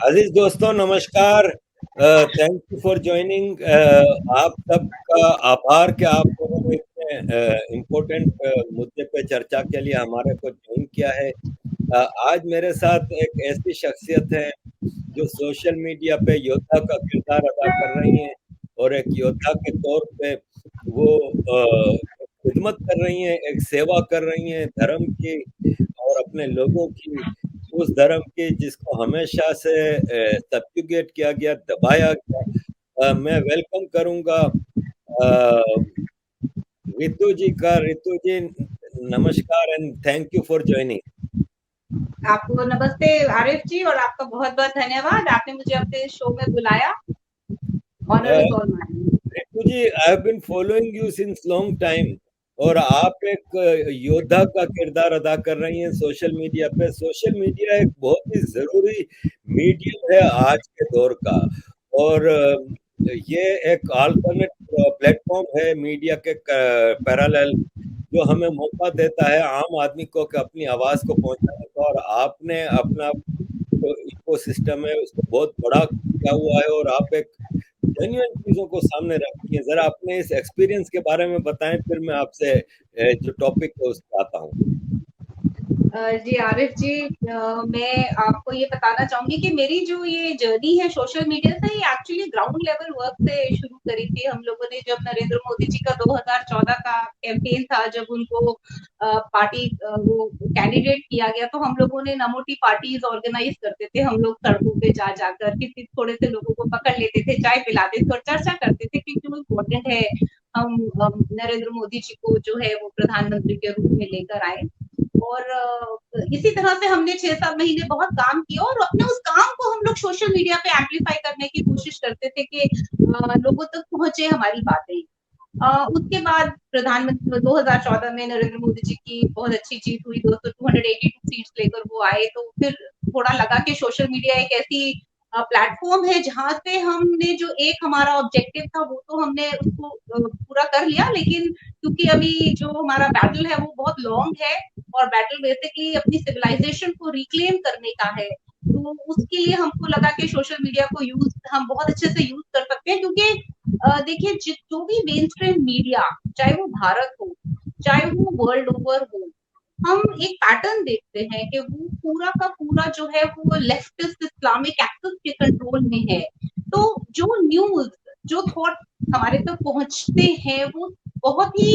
अजीज दोस्तों नमस्कार। Thank you for joining. आप सबका आभार कि आप लोगों ने इतने इम्पोर्टेंट मुद्दे पे चर्चा के लिए हमारे को ज्वाइन किया है। आज मेरे साथ एक ऐसी शख्सियत है जो सोशल मीडिया पे योद्धा का किरदार अदा कर रही हैं और एक योद्धा के तौर पे वो खिदमत कर रही हैं, एक सेवा कर रही हैं धर्म की और अपने लोगों की, उस धर्म की जिसको हमेशा से सब्जुगेट किया गया, दबाया गया। मैं वेलकम करूंगा रितु जी का। रितु जी नमस्कार and thank you for joining. आपको नमस्ते आरिफ जी, और आपका बहुत बहुत धन्यवाद, आपने मुझे अपने शो में बुलाया। Honour is all mine. Ritu ji, I have been following you since long time और आप एक योद्धा का किरदार अदा कर रही हैं सोशल मीडिया पे। सोशल मीडिया एक बहुत ही जरूरी मीडियम है आज के दौर का और ये एक अल्टरनेट प्लेटफॉर्म है मीडिया के पैरेलल, जो हमें मौका देता है आम आदमी को कि अपनी आवाज को पहुंचाने का। और आपने अपना जो इकोसिस्टम है उसको बहुत बड़ा किया हुआ है और आप एक जेन्युइन चीजों को सामने रखी है। जरा अपने इस एक्सपीरियंस के बारे में बताएं, फिर मैं आपसे जो टॉपिक है उस पर आता हूँ। जी आरिफ जी, मैं आपको ये बताना चाहूंगी कि मेरी जो ये जर्नी है सोशल मीडिया से, ये एक्चुअली ग्राउंड लेवल वर्क से शुरू करी थी हम लोगों ने। जब नरेंद्र मोदी जी का 2014 का कैंपेन था, जब उनको पार्टी वो कैंडिडेट किया गया, तो हम लोगों ने नमोटी पार्टीज ऑर्गेनाइज करते थे। हम लोग सड़कों पे जा जाकर किसी थोड़े से लोगों को पकड़ लेते थे, चाय पिलाते थे और चर्चा करते थे कि क्यों इम्पोर्टेंट है हम नरेंद्र मोदी जी को जो है वो प्रधानमंत्री के रूप में लेकर आए। और इसी तरह से हमने 6-7 महीने बहुत काम किया, और अपने उस काम को हम लोग सोशल मीडिया पे एम्पलीफाई करने की कोशिश करते थे कि लोगों तक पहुंचे हमारी बातें। उसके बाद प्रधानमंत्री 2014 में नरेंद्र मोदी जी की बहुत अच्छी जीत हुई, 282 सीट्स लेकर वो आए। तो फिर थोड़ा लगा कि सोशल मीडिया एक ऐसी प्लेटफॉर्म है जहां से हमने जो एक हमारा ऑब्जेक्टिव था वो तो हमने उसको पूरा कर लिया, लेकिन क्योंकि अभी जो हमारा बैटल है वो बहुत लॉन्ग है, और बैटल बेसिकली अपनी सिविलाइजेशन को रिक्लेम करने का है। तो उसके लिए हमको लगा कि सोशल मीडिया को यूज हम बहुत अच्छे से यूज कर सकते हैं, क्योंकि देखिए जो भी मेन स्ट्रीम मीडिया, चाहे वो भारत हो चाहे वो वर्ल्ड ओवर हो, हम एक पैटर्न देखते हैं कि वो पूरा का पूरा जो है वो लेफ्टिस्ट इस्लामिक एक्सिस के कंट्रोल में है। तो जो न्यूज, जो थॉट हमारे तक पहुंचते हैं वो बहुत ही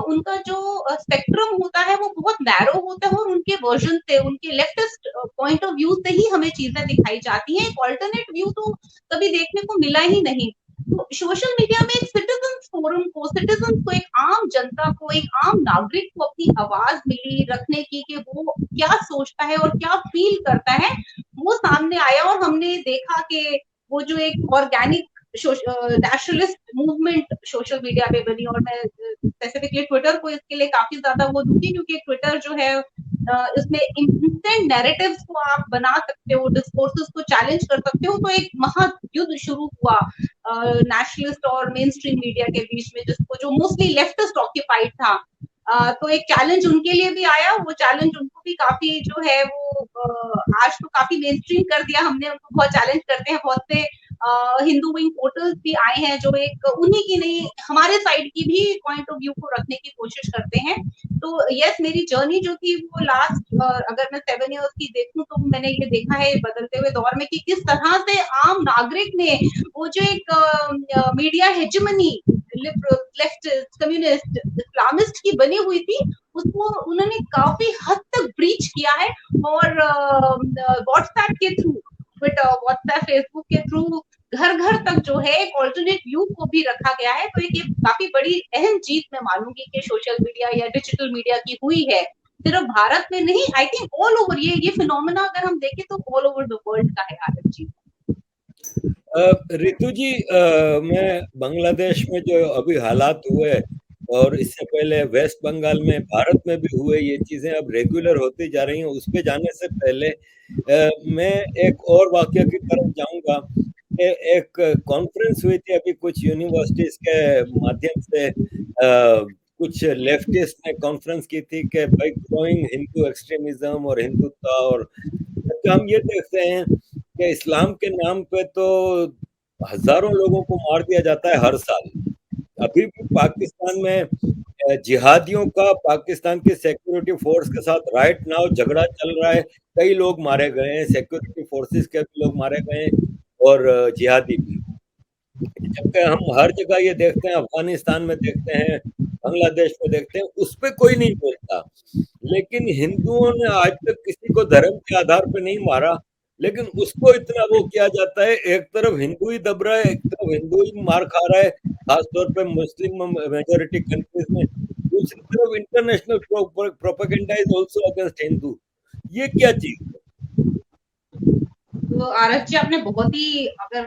उनका जो स्पेक्ट्रम होता है वो बहुत नैरो होता है, और उनके वर्जन से, उनके लेफ्टिस्ट पॉइंट ऑफ व्यू से ही हमें चीजें दिखाई जाती हैं। एक ऑल्टरनेट व्यू तो कभी देखने को मिला ही नहीं। तो सोशल मीडिया में एक सिटीजन फोरम को, सिटीजन को, एक आम जनता को, एक आम नागरिक को अपनी आवाज मिली रखने की कि वो क्या सोचता है और क्या फील करता है, वो सामने आया। और हमने देखा कि वो जो एक organic nationalist movement social media पे बनी। और मैं स्पेसिफिकली ट्विटर को इसके लिए काफी ज्यादा वो दूंगी, क्योंकि ट्विटर जो है इसमें इंस्टेंट नैरेटिव्स को आप बना सकते हो, डिस्कोर्सेस को चैलेंज कर सकते हो। तो एक महायुद्ध शुरू हुआ नेशनलिस्ट और मेन स्ट्रीम मीडिया के बीच में, जिसको जो मोस्टली लेफ्टिस्ट ऑक्यूपाइड था। तो एक चैलेंज उनके लिए भी आया, वो चैलेंज उनको भी काफी जो है वो आज तो काफी मेन स्ट्रीम कर दिया हमने उनको। बहुत चैलेंज करते हैं, बहुत से हिंदू विंग पोर्टल्स भी आए हैं जो एक उन्हीं की नहीं हमारे साइड की भी पॉइंट ऑफ व्यू को रखने की कोशिश करते हैं। तो यस, मेरी जर्नी जो थी वो लास्ट अगर मैं 7 इयर्स की देखूं तो मैंने ये देखा है बदलते हुए दौर में कि किस तरह से आम नागरिक ने वो जो एक media hegemony leftist, communist, Islamist की बनी हुई थी, उसको उन्होंने काफी हद तक ब्रीच किया है। और व्हाट्सएप के थ्रू, ट्विटर, व्हाट्सएप, फेसबुक के थ्रू घर घर तक जो है एक ऑल्टरनेट व्यू को भी रखा गया है। तो एक ये काफी बड़ी अहम जीत मैं मानूंगी कि सोशल मीडिया या डिजिटल मीडिया की हुई है। सिर्फ भारत में नहीं, आई थिंक ऑल ओवर ये फिनोमेना अगर हम देखें तो ऑल ओवर द वर्ल्ड का है आरव जी। रितु जी, मैं बांग्लादेश में जो अभी हालात हुए और इससे पहले वेस्ट बंगाल में, भारत में भी हुए, ये चीजें अब रेगुलर होती जा रही हैं। उस पे जाने से पहले मैं एक और वाकया की तरफ जाऊंगा। एक कॉन्फ्रेंस हुई थी अभी कुछ यूनिवर्सिटीज के माध्यम से, कुछ लेफ्टिस्ट ने कॉन्फ्रेंस की थी कि भाई ग्रोइंग हिंदू एक्सट्रीमिज्म और हिंदुत्व। और तो हम ये देखते हैं कि इस्लाम के नाम पे तो हज़ारों लोगों को मार दिया जाता है हर साल। अभी भी पाकिस्तान में जिहादियों का पाकिस्तान की सिक्योरिटी फोर्स के साथ राइट नाउ झगड़ा चल रहा है। कई लोग मारे गए हैं, सिक्योरिटी फोर्सेस के भी लोग मारे गए हैं और जिहादी भी। जबकि हम हर जगह ये देखते हैं, अफ़गानिस्तान में देखते हैं, बांग्लादेश में देखते हैं, उस पे कोई नहीं बोलता। लेकिन हिंदुओं ने आज तक किसी को धर्म के आधार पे नहीं मारा, लेकिन उसको इतना वो किया जाता है, एक तरफ हिंदू ही दब रहा है, एक तरफ हिंदू ही मार खा रहा है, खास तौर पे मुस्लिम मेजॉरिटी कंट्रीज में। दूसरी तरफ international propaganda is also against Hindu. ये क्या चीज है? तो आरफ जी, आपने बहुत ही अगर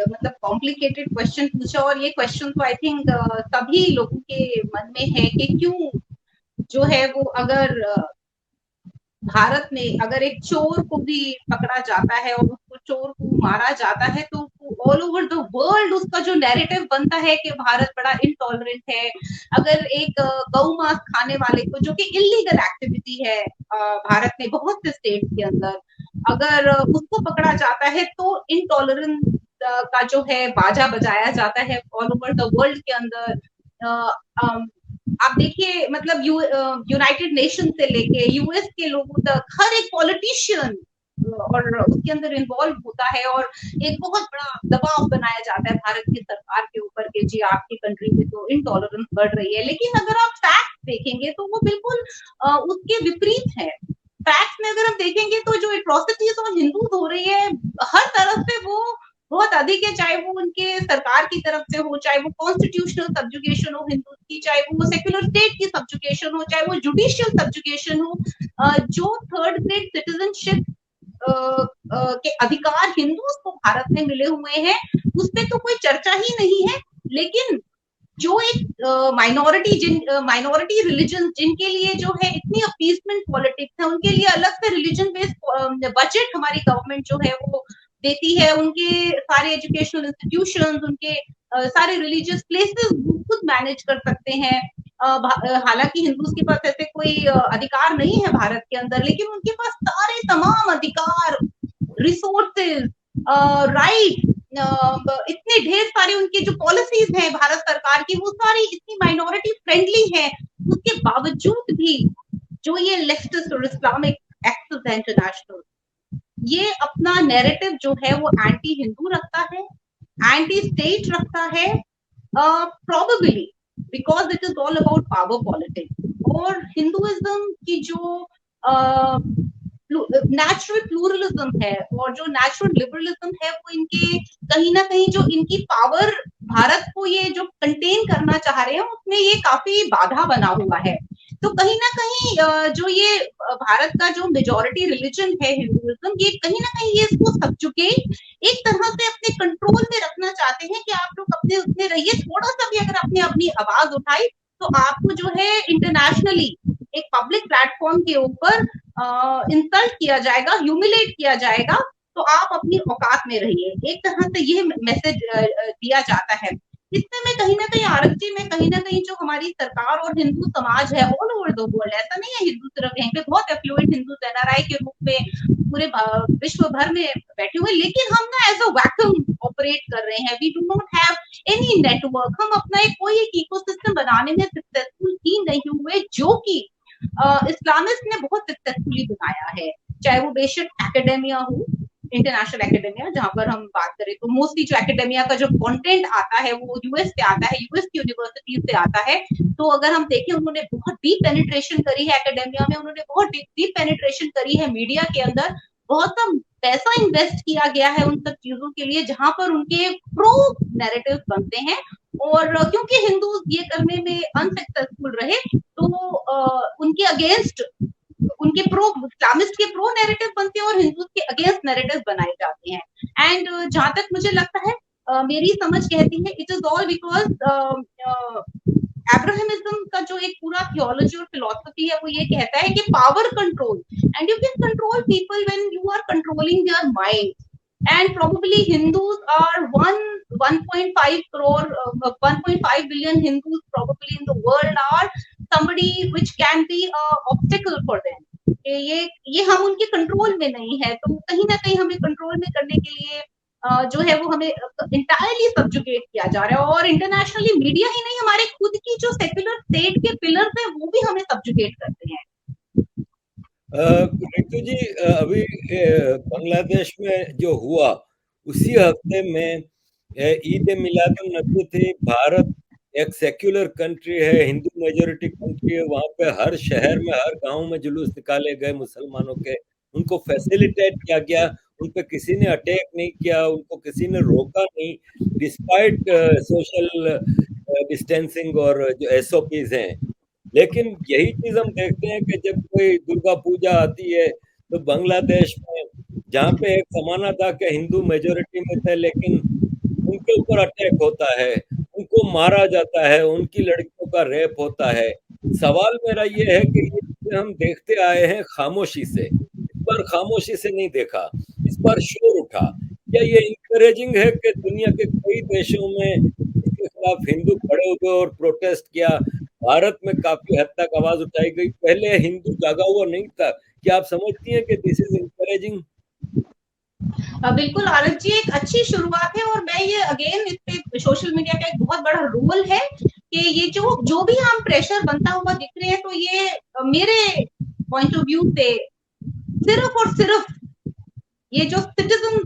मतलब कॉम्प्लिकेटेड क्वेश्चन पूछा, और ये क्वेश्चन तो आई थिंक सभी लोगों के मन में है कि क्यों जो है वो, अगर भारत में अगर एक चोर को भी पकड़ा जाता है और उसको चोर को मारा जाता है, तो ऑल ओवर द वर्ल्ड उसका जो नैरेटिव बनता है कि भारत बड़ा इनटॉलरेंट है। अगर एक गौ मांस खाने वाले को, जो कि इलीगल एक्टिविटी है भारत में बहुत से स्टेट के अंदर, अगर उसको पकड़ा जाता है तो इनटॉलरेंस का जो है बाजा बजाया जाता है ऑल ओवर द वर्ल्ड के अंदर। आप देखिए, मतलब यूनाइटेड नेशन से लेके यूएस के लोगों तक हर एक पॉलिटिशियन और उसके अंदर इन्वॉल्व होता है, और एक बहुत बड़ा दबाव बनाया जाता है भारत की सरकार के ऊपर कि जी आपकी कंट्री में तो इनटॉलरेंस बढ़ रही है। लेकिन अगर आप फैक्ट देखेंगे तो वो बिल्कुल उसके विपरीत है। फैक्ट में अगर हम देखेंगे तो जो एट्रोसिटीज और हिंदू हो रही है हर तरफ से, वो बहुत अधिक है, चाहे वो उनके सरकार की तरफ से हो, चाहे वो कॉन्स्टिट्यूशनल सब्जुगेशन हो हिंदू की, चाहे वो सेक्युलर स्टेट की सब्जुगेशन हो, चाहे वो जुडिशियल सब्जुगेशन हो। जो थर्ड ग्रेड सिटीजनशिप के अधिकार हिंदूज को भारत में मिले हुए हैं, उस पर तो कोई चर्चा ही नहीं है। लेकिन जो एक माइनॉरिटी रिलीजन जिनके लिए जो है इतनी अपीसमेंट पॉलिटिक्स है, उनके लिए अलग से रिलीजन बेस्ड बजट हमारी गवर्नमेंट जो है वो देती है। उनके सारे एजुकेशनल इंस्टीट्यूशंस, उनके सारे रिलीजियस प्लेसेस खुद मैनेज कर सकते हैं। हालांकि हिंदूज के पास ऐसे कोई अधिकार नहीं है भारत के अंदर, लेकिन उनके पास सारे तमाम अधिकार, रिसोर्सेज, राइट, इतने ढेर सारे उनके जो पॉलिसीज हैं भारत सरकार की, वो सारी इतनी माइनॉरिटी फ्रेंडली है। उसके बावजूद भी जो ये लेफ्टिस्ट और इस्लामिक एक्सेस है इंटरनेशनल, ये अपना नैरेटिव जो है वो एंटी हिंदू रखता है, एंटी स्टेट रखता है, probably because it is all about power politics. और हिंदुइज्म की जो नेचुरल प्लूरलिज्म है और जो नेचुरल लिबरलिज्म है, वो इनके कहीं ना कहीं जो इनकी पावर, भारत को ये जो कंटेन करना चाह रहे हैं, उसमें ये काफी बाधा बना हुआ है। तो कहीं ना कहीं जो ये भारत का जो मेजॉरिटी रिलीजन है हिंदुइज्म, ये कहीं ना कहीं ये इसको सब्जुगेट एक तरह से अपने कंट्रोल में रखना चाहते हैं कि आप लोग अपने उसमें रहिए। थोड़ा सा भी अगर आपने अपनी आवाज उठाई तो आपको जो है इंटरनेशनली एक पब्लिक प्लेटफॉर्म के ऊपर इंसल्ट किया जाएगा, ह्यूमिलेट किया जाएगा, तो आप अपनी औकात में रहिए। एक तरह से ये मैसेज दिया जाता है। इसमें मैं कहीं ना कहीं आरक्षी में कहीं ना कहीं जो हमारी सरकार और हिंदू समाज है ऑल ओवर द वर्ल्ड, ऐसा नहीं है हिंदू सिर्फ यहीं पे बहुत एफ्लुएंट हिंदू एनआरआई के रूप में पूरे विश्व भर में बैठे हुए, लेकिन हम ना एज अ वैक्यूम ऑपरेट कर रहे हैं। We do not have any network. हम अपना एक कोई एक इकोसिस्टम बनाने में सक्सेसफुल ही नहीं हुए, जो कि इस्लामिस्ट ने बहुत सक्सेसफुली बनाया है। चाहे वो बेशक एकेडेमिया हो, इंटरनेशनल एकेडेमिया, जहां पर हम बात करें तो मोस्टली जो एकेडेमिया का जो कंटेंट आता है वो यूएस से आता है, यूएस की यूनिवर्सिटी से आता है। तो अगर हम देखें, उन्होंने बहुत डीप पेनिट्रेशन करी है एकेडेमिया में, उन्होंने बहुत डीप पेनिट्रेशन करी है मीडिया के अंदर। बहुत सा पैसा इन्वेस्ट किया गया है उन सब चीजों के लिए जहां पर उनके प्रो नैरेटिव बनते हैं। और क्योंकि हिंदू ये करने में अनसक्सेसफुल रहे, तो उनके अगेंस्ट, उनके प्रो इस्लामिस्ट के प्रो नैरेटिव बनते हैं और हिंदू के अगेंस्ट नैरेटिव बनाए जाते हैं। एंड जहां तक मुझे लगता है, मेरी समझ कहती है, इट इज ऑल बिकॉज अब्राहमिज्म का जो एक पूरा थियोलॉजी और फिलोसफी है, वो ये कहता है कि power control, and you can control people when you are controlling their mind. And probably Hindus are 1.5 crore, 1.5 billion Hindus probably in the world are somebody which can be a obstacle for them. ये हम उनके control में नहीं है, तो कहीं ना कहीं हमें कंट्रोल में करने के लिए जो है वो हमें इंटायरली सब्जुगेट किया जा रहा है, और इंटरनेशनली मीडिया ही नहीं, हमारे खुद की जो सेक्युलर स्टेट के पिलर्स है वो भी हमें सब्जुगेट करते हैं। रितु जी, अभी बांग्लादेश में जो हुआ उसी हफ्ते में ईद ए मिलादुन नबी थी। भारत एक सेक्युलर कंट्री है, हिंदू मेजोरिटी कंट्री है, वहां पे हर शहर में हर गांव में जुलूस निकाले गए मुसलमानों के, उनको फैसिलिटेट किया गया, उन पे किसी ने अटैक नहीं किया, उनको किसी ने रोका नहीं, डिस्पाइट सोशल डिस्टेंसिंग और जो एसओपीज हैं। लेकिन यही चीज हम देखते हैं कि जब कोई दुर्गा पूजा आती है तो बांग्लादेश में, जहाँ पे एक जमाना था कि हिंदू मेजोरिटी में थे, लेकिन उनके ऊपर अटैक होता है, उनको मारा जाता है, उनकी लड़कियों का रेप होता है। सवाल मेरा ये है कि ये चीजें हम देखते आए हैं खामोशी से, इस बार खामोशी से नहीं देखा, इस बार शोर उठा। क्या ये इंकरेजिंग है कि दुनिया के कई देशों में इसके खिलाफ हिंदू खड़े हुए और प्रोटेस्ट किया? भारत में काफी हद तक आवाज उठाई गई, पहले हिंदू जागा हुआ नहीं था। क्या आप समझती हैं कि दिस इज इंकरेजिंग? बिल्कुल आरत जी, एक अच्छी शुरुआत है, और मैं ये अगेन इस पे सोशल मीडिया का एक बहुत बड़ा रोल है कि ये जो जो भी हम प्रेशर बनता हुआ दिख रहे हैं, तो ये मेरे पॉइंट ऑफ व्यू से सिर्फ और सिर्फ ये जो सिटीजन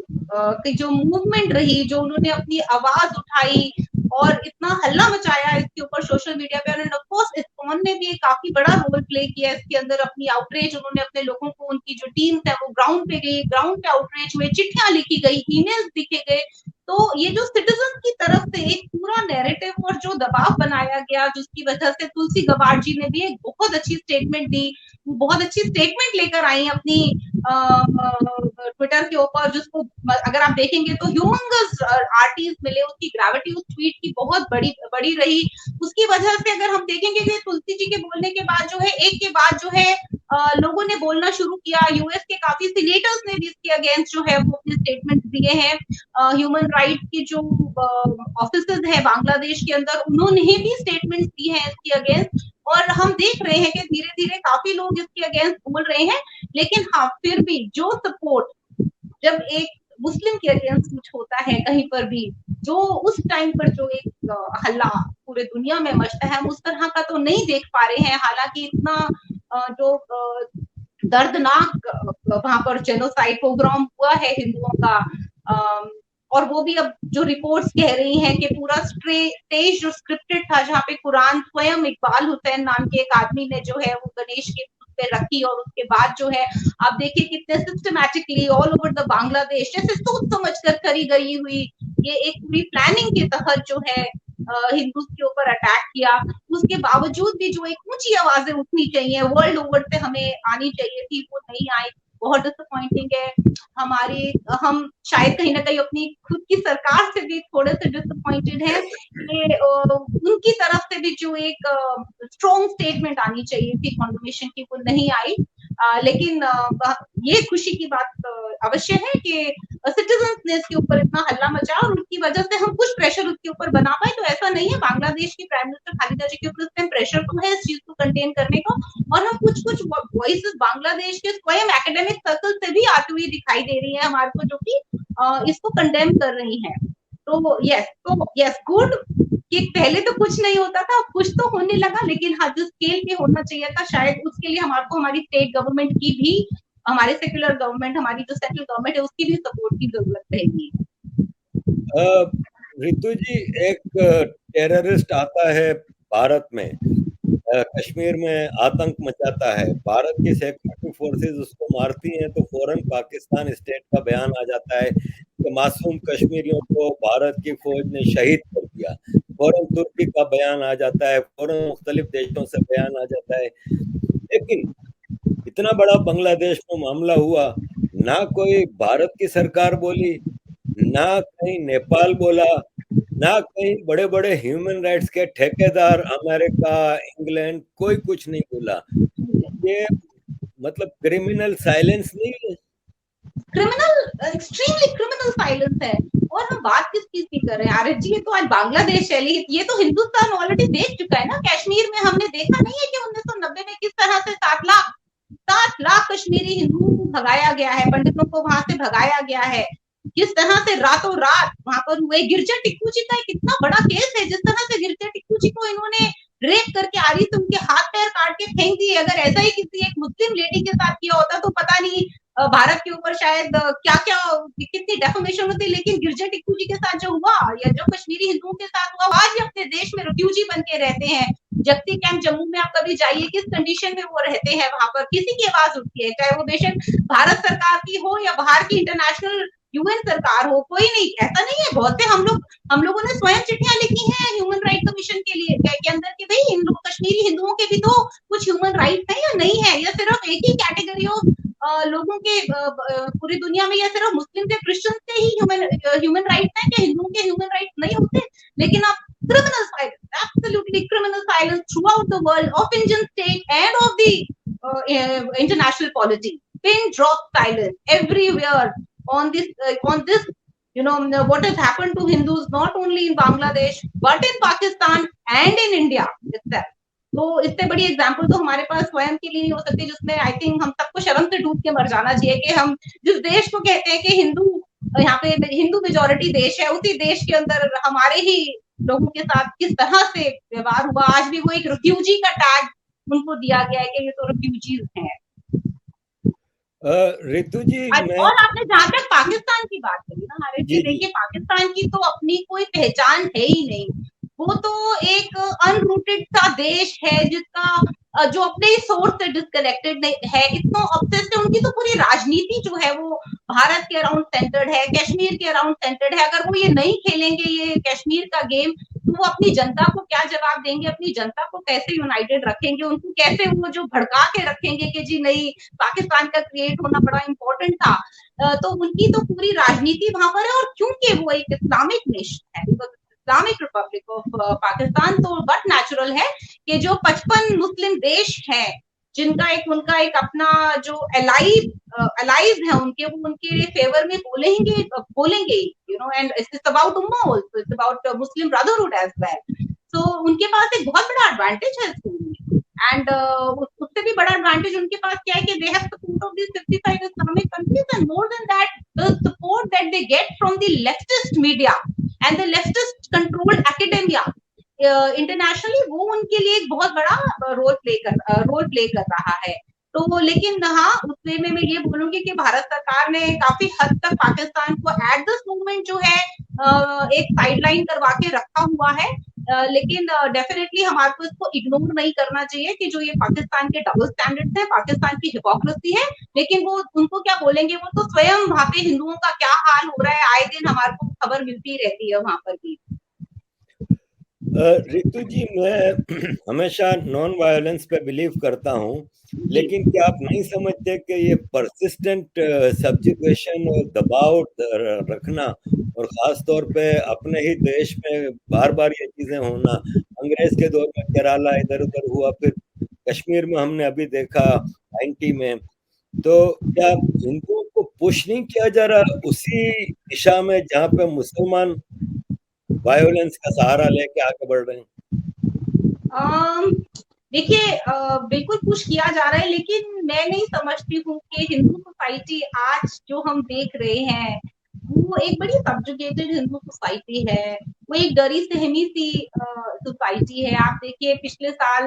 की जो मूवमेंट रही, जो उन्होंने अपनी आवाज उठाई और इतना हल्ला मचाया इसके ऊपर सोशल मीडिया पे, और ऑफ कोर्स इस्कॉन ने भी काफी बड़ा रोल प्ले किया इसके अंदर, अपनी आउटरीच उन्होंने अपने लोगों को, उनकी जो टीम्स है वो ग्राउंड पे गई, ग्राउंड पे आउटरीच हुए, चिट्ठियां लिखी गई, ईमेल्स लिखे गए। तो ये जो सिटीजन की तरफ से एक पूरा नैरेटिव और जो दबाव बनाया गया, जिसकी वजह से तुलसी गबार्ड जी ने भी एक बहुत अच्छी स्टेटमेंट दी, बहुत अच्छी स्टेटमेंट लेकर आई अपनी ट्विटर के ऊपर, जिसको अगर आप देखेंगे तो ह्यूमंगस आर्टिस्ट मिले, उसकी ग्रेविटी उस ट्वीट की बहुत बड़ी बड़ी रही। उसकी वजह से अगर हम देखेंगे कि तुलसी जी के बोलने के बाद जो है, एक के बाद जो है लोगों ने बोलना शुरू किया, यूएस के काफी सीनेटर्स ने भी इसके अगेंस्ट जो है वो अपने स्टेटमेंट दिए हैं, ह्यूमन राइट्स की जो ऑफिसर्स है बांग्लादेश के अंदर, उन्होंने भी स्टेटमेंट दी है इसके अगेंस्ट, और हम देख रहे हैं कि धीरे धीरे काफी लोग इसके अगेंस्ट बोल रहे हैं। लेकिन हाँ, फिर भी जो सपोर्ट जब एक मुस्लिम के अगेंस्ट कुछ होता है कहीं पर भी, जो उस टाइम पर जो एक हल्ला पूरे दुनिया में मचता है, हम उस तरह का तो नहीं देख पा रहे हैं। हालांकि इतना जो दर्दनाक वहां पर जेनोसाइड प्रोग्राम हुआ है हिंदुओं का, और वो भी अब जो रिपोर्ट्स कह रही हैं कि पूरा स्टेज जो स्क्रिप्टेड था, जहाँ पे कुरान स्वयं इकबाल हुसैन नाम के एक आदमी ने जो है वो गणेश के पे रखी, और उसके बाद जो है आप देखिए कितने systematically all over the Bangladesh जैसे सोच समझ कर करी गई हुई, ये एक पूरी प्लानिंग के तहत जो है हिंदू के ऊपर अटैक किया। उसके बावजूद भी जो एक ऊंची आवाजें उठनी चाहिए वर्ल्ड ओवर से हमें आनी चाहिए थी, वो नहीं आई। बहुत डिसअपॉइंटिंग है। हमारी हम शायद कहीं ना कहीं अपनी खुद की सरकार से भी थोड़े से डिसअपॉइंटेड है कि उनकी तरफ से भी जो एक स्ट्रॉन्ग स्टेटमेंट आनी चाहिए थी कॉन्डोनेशन की, वो नहीं आई। लेकिन ये खुशी की बात अवश्य है कि सिटीजन्स ने इसके ऊपर इतना हल्ला मचाया, और उनकी वजह से हम कुछ प्रेशर उसके ऊपर बना पाए। तो ऐसा नहीं है, बांग्लादेश की प्राइम मिनिस्टर खालिदा जी के ऊपर इस टाइम प्रेशर तो है इस चीज को कंटेन करने का, और हम कुछ कुछ वॉइसेस बांग्लादेश के स्वयं एकेडमिक सर्कल से भी आती हुई दिखाई दे रही है हमारे को, जो कि इसको कंडेम कर रही है। तो यस गुड कि पहले तो कुछ नहीं होता था, कुछ तो होने लगा, लेकिन हाँ, जिस स्केल पे होना चाहिए था शायद उसके लिए हमारे को हमारी स्टेट गवर्नमेंट की भी, हमारे सेक्युलर गवर्नमेंट, हमारी जो सेंट्रल गवर्नमेंट है उसकी भी सपोर्ट की जरूरत रहेगी। रितु जी, एक टेररिस्ट आता है भारत में, कश्मीर में आतंक मचाता है, भारत की सिक्योरिटी फोर्सेस उसको मारती हैं, तो फौरन पाकिस्तान स्टेट का बयान आ जाता है कि मासूम कश्मीरियों को भारत की फौज ने शहीद कर दिया। फौरन तुर्की का बयान आ जाता है, फौरन मुख्तलिफ देशों से बयान आ जाता है। लेकिन इतना बड़ा बांग्लादेश में मामला हुआ, ना कोई भारत की सरकार बोली, ना कहीं नेपाल बोला, ना कहीं बड़े बड़े ह्यूमन राइट्स के ठेकेदार अमेरिका इंग्लैंड, कोई कुछ नहीं बोला। ये मतलब क्रिमिनल साइलेंस नहीं है? क्रिमिनल, एक्सट्रीमली क्रिमिनल साइलेंस है। और हम बात किस चीज की कर रहे हैं आरएच जी, ये तो आज बांग्लादेश है, ये तो हिंदुस्तान ऑलरेडी देख चुका है ना। कश्मीर में हमने देखा नहीं है कि 1990 में किस तरह से 7 लाख 7 लाख कश्मीरी हिंदुओं को भगाया गया है, पंडितों को वहां से भगाया गया है। किस तरह से रातों रात वहां पर हुए। गिरजा टिक्कू जी का एक इतना बड़ा केस है, जिस तरह से गिरजा टिक्कू जी को इन्होंने रेप करके आ रही थी, उनके हाथ पैर काट के फेंक दिए। अगर ऐसा ही किसी एक मुस्लिम लेडी के साथ किया होता तो पता नहीं भारत के ऊपर शायद क्या क्या कितनी डेफोमेशन होती। लेकिन गिरजा टिक्कू जी के साथ जो हुआ, या जो कश्मीरी हिंदुओं के साथ हुआ, आज भी अपने देश में रिफ्यूजी बन के रहते हैं। जगती कैंप जम्मू में आप कभी जाइए, किस कंडीशन में वो रहते हैं वहां पर, किसी की आवाज उठती है, चाहे वो बेशक भारत सरकार की हो या बाहर की इंटरनेशनल यूएन सरकार हो, कोई नहीं, ऐसा नहीं है। बहुत से हम लोगों ने स्वयं चिट्ठियां लिखी हैं ह्यूमन राइट कमीशन के लिए, के अंदर कि भाई कश्मीरी हिंदुओं के भी तो कुछ ह्यूमन राइट है या नहीं है, या सिर्फ एक ही कैटेगरी ऑफ लोगों के पूरी दुनिया में, या सिर्फ मुस्लिम से क्रिश्चियन के ही ह्यूमन राइट है, कि हिंदुओं के ह्यूमन राइट नहीं होते। लेकिन आप criminal silence, absolutely criminal silence throughout the world of Indian state and of the international polity. Pin drop silence everywhere on this, what has happened to Hindus not only in Bangladesh but in Pakistan and in India itself. तो इससे बड़ी example तो हमारे पास स्वयं के लिए नहीं हो सकती, जिसमें आई थिंक हम सबको शर्म से डूब के मर जाना चाहिए कि हम जिस देश को कहते हैं कि हिंदू, यहाँ पे हिंदू मेजोरिटी देश है, उसी देश के अंदर हमारे ही लोगों के साथ किस तरह से व्यवहार हुआ। आज भी वो एक रिफ्यूजी का टैग उनको दिया गया है कि ये तो रिफ्यूजीज हैं। रितु जी, और आपने जहां तक पाकिस्तान की बात करी ना हमारे, देखिए पाकिस्तान की तो अपनी कोई पहचान है ही नहीं। वो तो एक अनरूटेड सा देश है, जिसका जो अपने सोर्स से डिस्कनेक्टेड है, इतना ऑब्सेस्ड है। उनकी तो पूरी राजनीति जो है वो भारत के अराउंड सेंटर्ड है, कश्मीर के अराउंड सेंटर्ड है। अगर वो ये नहीं खेलेंगे ये कश्मीर का गेम, तो वो अपनी जनता को क्या जवाब देंगे, अपनी जनता को कैसे यूनाइटेड रखेंगे, उनको कैसे वो जो भड़का के रखेंगे कि जी नहीं पाकिस्तान का क्रिएट होना बड़ा इंपॉर्टेंट था। तो उनकी तो पूरी राजनीति वहां पर है। और क्योंकि वो एक इस्लामिक नेशन है, इस्लामिक रिपब्लिक ऑफ पाकिस्तान, तो बट नेचुरल है कि जो 55 मुस्लिम देश हैं, जिनका उनका एक अपना जो अलाइज है उनके, वो उनके फेवर में बोलेंगे, एंड इट्स अबाउट उम्मा also, it's about Muslim brotherhood as well. तो उनके पास एक बहुत बड़ा एडवांटेज है इसमें। एंड उससे भी बड़ा एडवांटेज उनके पास क्या है कि they have support of this 55 Islamic countries, and more than that the support that they get from the leftist media and the leftist controlled academia internationally, वो उनके लिए एक बहुत बड़ा रोल प्ले कर रहा है। तो लेकिन हाँ, उस वे में मैं ये बोलूंगी कि भारत सरकार ने काफी हद तक पाकिस्तान को एट दिस मोमेंट जो है एक साइडलाइन करवा के रखा हुआ है। लेकिन डेफिनेटली हमारे को इसको इग्नोर नहीं करना चाहिए कि जो ये पाकिस्तान के डबल स्टैंडर्ड्स है, पाकिस्तान की हिपोक्रेसी है। लेकिन वो उनको क्या बोलेंगे, वो तो स्वयं वहां पे हिंदुओं का क्या हाल हो रहा है, आए दिन हमारे को खबर मिलती रहती है वहां पर भी। रितु जी, मैं हमेशा नॉन वायलेंस पे बिलीव करता हूँ, लेकिन क्या आप नहीं समझते कि ये परसिस्टेंट सब्जुगेशन और दबाव रखना, और ख़ास तौर पे अपने ही देश में बार-बार ये चीज़ें होना, अंग्रेज़ के दौर में केरला इधर-उधर हुआ, फिर कश्मीर में हमने अभी देखा 90 में, तो क्या हिंदुओं को पुश नहीं किया जा रहा उसी दिशा में जहाँ पे मुसलमान वायलेंस का सहारा लेके आगे बढ़ रहे हैं? देखिए बिल्कुल पुश किया जा रहा है, लेकिन मैं नहीं समझती हूँ कि हिंदू सोसाइटी आज जो हम देख रहे हैं वो एक बड़ी सब्जुगेटेड हिंदू सोसाइटी है। वो एक डरी सहमी सी सोसाइटी है। आप देखिए पिछले साल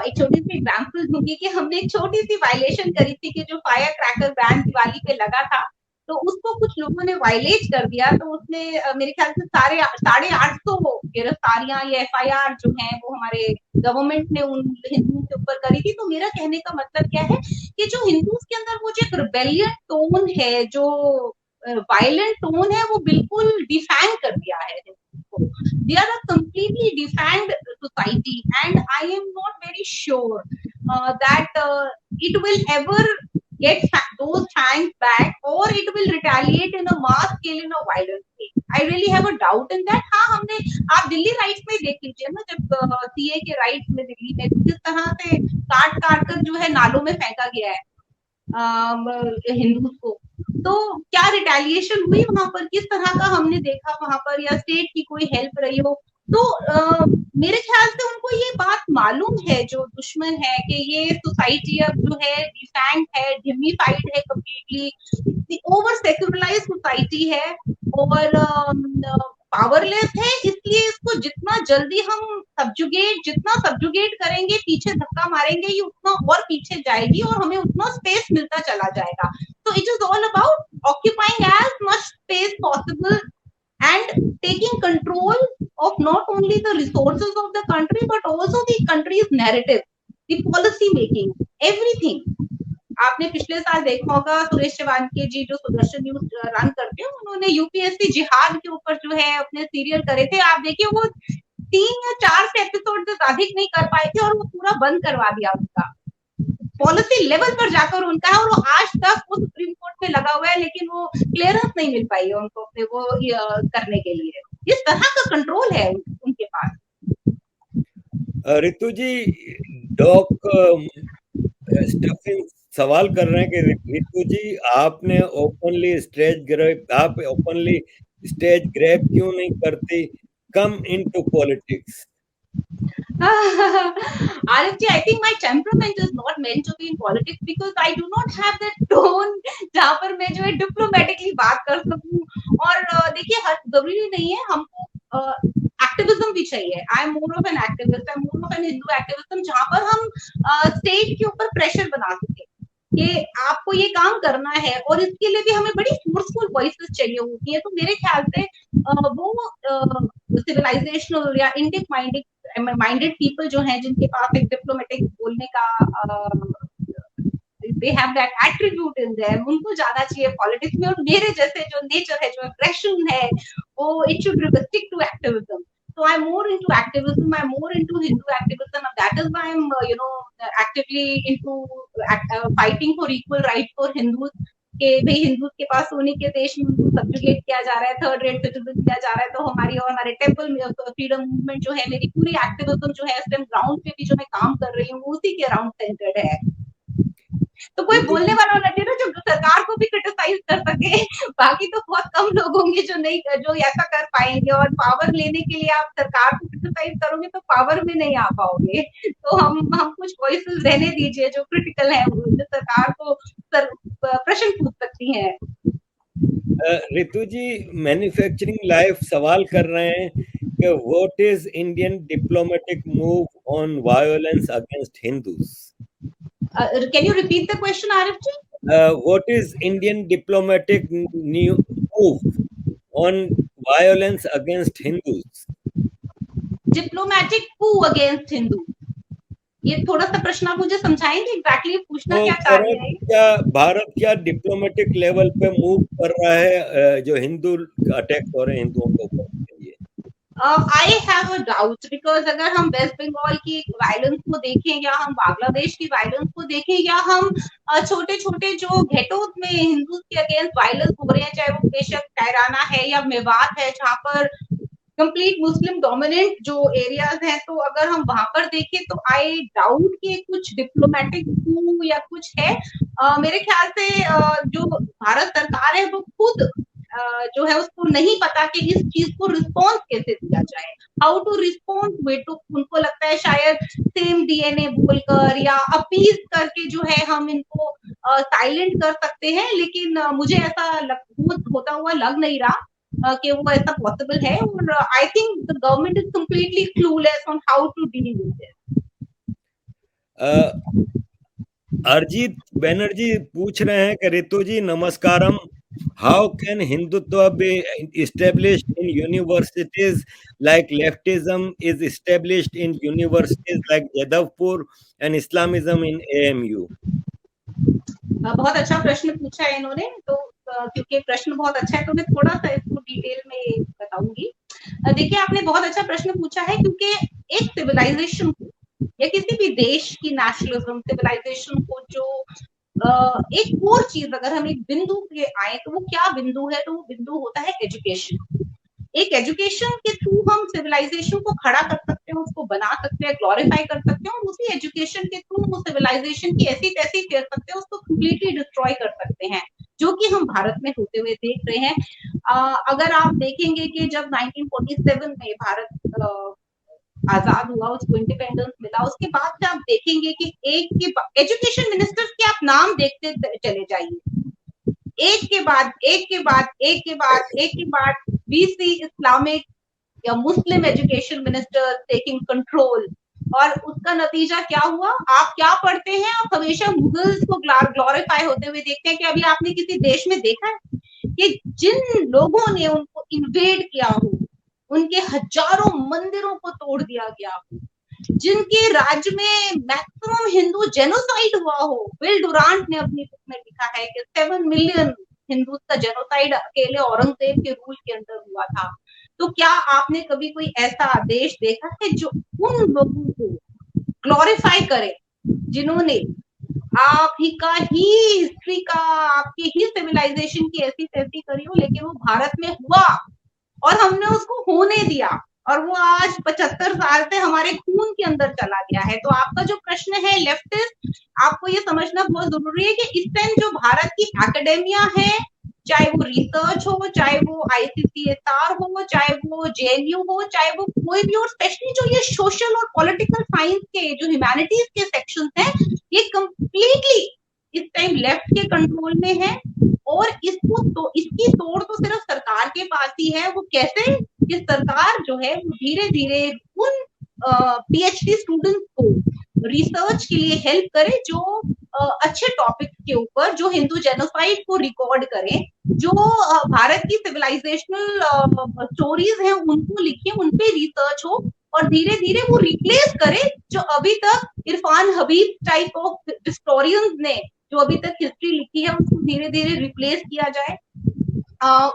एक छोटी सी एग्जांपल दूंगी कि हमने एक छोटी सी वायलेशन करी थी कि जो फायर क्रैकर बैन दिवाली पे लगा था, तो उसको कुछ लोगों ने वायलेट कर दिया। तो उसमें मेरे ख्याल से 850 गिरफ्तारियां या एफआईआर जो हैं वो हमारे गवर्नमेंट ने उन हिंदुओं के ऊपर करी थी। तो मेरा कहने का मतलब क्या है कि जो हिंदूज के अंदर वो जो एक रिबेलियन टोन है, जो वायलेंट टोन है, वो बिल्कुल डिफैंग कर दिया है। They are a completely defanged society, and I am not very sure that it will ever get those fangs back, or it will retaliate in a mass scale in a violent way. I really have a doubt in that. हाँ, हमने आप Delhi rights में देख लीजिए ना, जब CA के rights में दिल्ली में किस तरह से काट काट कर जो है नालों में फेंका गया है हिंदू को, तो क्या रिटेलिएशन हुई वहां पर, किस तरह का हमने देखा वहां पर, या स्टेट की कोई हेल्प रही हो। तो मेरे ख्याल से उनको ये बात मालूम है, जो दुश्मन है, कि ये सोसाइटी अब जो है डिफैंग है, डिमिफाइड है कंप्लीटली, ओवर सेक्युलराइज सोसाइटी है और पावरलेस है। इसलिए इसको जितना जल्दी हम जितना सब्जुगेट करेंगे, पीछे धक्का मारेंगे, ये उतना और पीछे जाएगी और हमें उतना स्पेस मिलता चला जाएगा। तो it is all about occupying as much space possible and taking control of not only the resources of the country but also the country's narrative, the policy making, everything. आपने पिछले साल देखा होगा सुरेश चौहान के जी जो सुदर्शन न्यूज रन करते हैं, उन्होंने यूपीएससी जिहाद के ऊपर जो है अपने सीरियल करे थे। आप देखिए वो 3 या 4 से एपिसोड से अधिक नहीं कर पाए थे और वो पूरा बंद करवा दिया उनका। पॉलिसी लेवल पर जाकर उनका है और वो आज तक वो सुप्रीम कोर्ट में लगा हुआ है, लेकिन वो क्लियरेंस नहीं मिल पाई है उनको अपने वो करने के लिए। इस तरह का कंट्रोल है उनके पास। रितु जी, डॉक स्टफिंग सवाल कर रहे हैं कि रितु जी आपने ओपनली स्टेज ग्रैब क्यों नहीं करती, come into politics? Arifji, I think my temperament is not meant to be in politics because I do not have that tone जहाँ पर मैं जो है डिप्लोमेटिकली बात कर सकूं। और देखिए हर जरूरी नहीं है हमको एक्टिविज्म भी चाहिए। I am more of an activist, I am more of an Hindu activism, जहाँ पर हम स्टेट के ऊपर प्रेशर बना सके कि आपको ये काम करना है और इसके लिए भी हमें बड़ी फोर्सफुल वॉइसेस चाहिए होती है। तो मेरे ख्याल से वो सिविलाइजेशनल या इंडिक माइंडेड पीपल जो हैं, जिनके पास एक डिप्लोमेटिक बोलने का they have that attribute in them, उनको जाना चाहिए पॉलिटिक्स में। और मेरे जैसे जो नेचर है, जो एग्रेशन है, वो it should stick to activism. So I'm more into activism, I'm more into Hindu activism, and that is why I'm actively into fighting for equal rights for Hindus, कि भाई हिंदू के पास सोने के देश में उनको सब्जुगेट किया जा रहा है, थर्ड रेट सिटीजन किया जा रहा है। तो हमारी और हमारे टेम्पल फ्रीडम मूवमेंट जो है, मेरी पूरी एक्टिविज्म जो है इस टाइम ग्राउंड पे भी जो मैं काम कर रही हूँ, उसी के अराउंड सेंटर्ड है। तो कोई बोलने वाला होना चाहिए ना जो सरकार को भी क्रिटिसाइज कर सके। बाकी तो बहुत कम लोग होंगे जो ऐसा कर पाएंगे, और पावर लेने के लिए आप सरकार को क्रिटिसाइज करोगे तो पावर में नहीं आ पाओगे। तो हम कुछ वॉइसेस रहने दीजिए जो क्रिटिकल है, जो सरकार को प्रश्न पूछ सकती है। रितु जी, मैन्युफैक्चरिंग लाइफ सवाल कर रहे हैं कि what is Indian diplomatic move on violence against Hindus? Can you repeat the question, Arif ji? What is Indian diplomatic move on violence against Hindus? Diplomatic coup against Hindu. ये थोड़ा सा प्रश्न आप मुझे समझाएंगे एग्जैक्टली पूछना क्या चाह रहे हैं? भारत क्या डिप्लोमेटिक लेवल पे मूव कर रहा है जो हिंदू अटैक हो रहे हैं हिंदुओं के ऊपर? I have a doubt, because अगर हम वेस्ट बंगाल की वायलेंस को देखें, या हम बांग्लादेश की वायलेंस को देखें, या हम छोटे छोटे जो घेटों में हिंदू के अगेंस्ट वायलेंस हो रहे हैं, चाहे वो बेशक कैराना है या मेवात है, जहाँ पर कंप्लीट मुस्लिम डोमिनेंट जो एरियाज हैं, तो अगर हम वहां पर देखें तो आई डाउट कि कुछ डिप्लोमेटिक कू या कुछ है। मेरे ख्याल से जो भारत सरकार है वो खुद जो है उसको नहीं पता कि इस चीज को रिस्पॉन्स कैसे दिया जाए, how to respond to it. तो उनको लगता है शायद सेम डीएनए बोलकर या अपील करके जो है हम इनको साइलेंट कर सकते हैं, लेकिन मुझे ऐसा होता हुआ लग नहीं रहा कि वो ऐसा पॉसिबल है। और I think the government is completely clueless on how to deal with this. Arijit Banerjee पूछ रहे हैं कि रितु जी नमस्कारम, how can Hindutva be established in universities like leftism is established in universities like Jadavpur and Islamism in AMU? बहुत अच्छा प्रश्न पूछा है इन्होंने। तो क्योंकि प्रश्न बहुत अच्छा है तो मैं थोड़ा सा इसको डिटेल में बताऊंगी। देखिए आपने बहुत अच्छा प्रश्न पूछा है, क्योंकि एक सिविलाइजेशन को या किसी भी देश की नेशनलिज्म सिविलाइजेशन को जो एक और चीज अगर हम एक बिंदु पे आए तो वो क्या बिंदु है? तो वो बिंदु होता है एजुकेशन। एक एजुकेशन के थ्रू हम सिविलाइजेशन को खड़ा कर सकते हैं, उसको बना सकते हैं, ग्लोरीफाई कर सकते हैं, और उसी एजुकेशन के थ्रू वो सिविलाइजेशन की ऐसी तैसी कर सकते हैं, उसको कंप्लीटली डिस्ट्रॉय कर सकते हैं, जो कि हम भारत में होते हुए देख रहे हैं। अगर आप देखेंगे कि जब 1947 में भारत आजाद हुआ, उसको इंडिपेंडेंस मिला, उसके बाद से आप देखेंगे कि एक के एजुकेशन मिनिस्टर्स के आप नाम देखते चले जाइए, एक के बाद एक के बाद एक के बाद एक के बाद वी सी इस्लामिक या मुस्लिम एजुकेशन मिनिस्टर टेकिंग कंट्रोल। और उसका नतीजा क्या हुआ? आप क्या पढ़ते हैं? आप हमेशा मुगल्स को ग्लोरीफाई होते हुए देखते हैं कि अभी आपने किसी देश में देखा है कि जिन लोगों ने उनको इन्वेड किया हो, उनके हजारों मंदिरों को तोड़ दिया गया हो, जिनके राज्य में मैक्सिमम हिंदू जेनोसाइड हुआ हो। विल डुरांट ने अपनी बुक में लिखा है कि 7 मिलियन हिंदू का जेनोसाइड अकेले औरंगजेब के रूल के अंदर हुआ था। तो क्या आपने कभी कोई ऐसा देश देखा है जो उन लोगों को ग्लोरीफाई करे, जिन्होंने आप ही का ही हिस्ट्री का, आपके ही सिविलाइजेशन की ऐसी तैसी करी हो, लेकिन वो भारत में हुआ और हमने उसको होने दिया, और वो आज 75 साल से हमारे खून के अंदर चला गया है। तो आपका जो प्रश्न है लेफ्टिस्ट, आपको ये समझना बहुत जरूरी है कि इस टाइम जो भारत की एकेडेमिया है, चाहे वो रिसर्च हो, चाहे वो आईसीसीएसआर हो, चाहे वो जेएनयू हो, चाहे वो कोई भी हो, स्पेशली जो ये सोशल और पॉलिटिकल साइंस के जो ह्यूमैनिटीज के सेक्शन हैं, ये कंप्लीटली इस टाइम लेफ्ट के कंट्रोल में है। और इसको तो इसकी तोड़ तो सिर्फ सरकार के पास ही है। वो कैसे? कि सरकार जो है वो धीरे धीरे उन पीएचडी स्टूडेंट्स को रिसर्च के लिए हेल्प करे जो अच्छे टॉपिक के ऊपर, जो हिंदू जेनोसाइड को रिकॉर्ड करें, जो भारत की सिविलाइजेशनल स्टोरीज हैं उनको लिखे, उनपे रिसर्च हो, और धीरे धीरे वो रिप्लेस करे जो अभी तक Irfan Habib type of historians ने जो अभी तक हिस्ट्री लिखी है, उसको धीरे धीरे रिप्लेस किया जाए,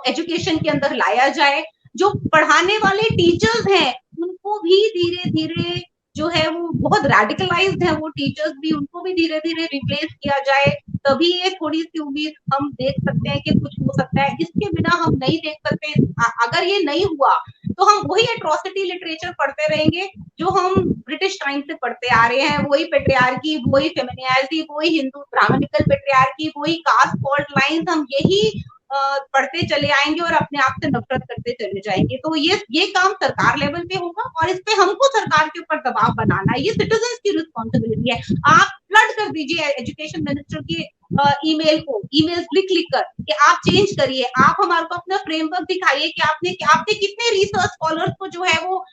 एजुकेशन के अंदर लाया जाए। जो पढ़ाने वाले टीचर्स हैं उनको भी धीरे धीरे जो है वो बहुत रेडिकलाइज्ड है, वो टीचर्स भी, उनको भी धीरे धीरे रिप्लेस किया जाए। तभी ये थोड़ी सी उम्मीद हम देख सकते हैं कि कुछ हो सकता है। इसके बिना हम नहीं देख सकते। अगर ये नहीं हुआ तो हम वही एट्रोसिटी लिटरेचर पढ़ते रहेंगे जो हम ब्रिटिश टाइम से पढ़ते आ रहे हैं, वही पेट्रियार्की, वही फेमिनिटी, वही हिंदू ब्राह्मणिकल पेट्रियार्की, वही कास्ट फॉल्ट लाइंस, हम यही पढ़ते चले आएंगे और अपने आप से नफरत करते चले जाएंगे। तो ये काम सरकार लेवल पे होगा और इस पे हमको सरकार के ऊपर दबाव बनाना है। ये सिटीजन की रिस्पॉन्सिबिलिटी है। आप फ्लड कर दीजिए एजुकेशन मिनिस्टर की ईमेल्स लिख कर कि आप चेंज करिए, आप हमारे को अपना फ्रेमवर्क दिखाइए कि आपने कितने रिसर्च स्कॉलर्स को जो है वो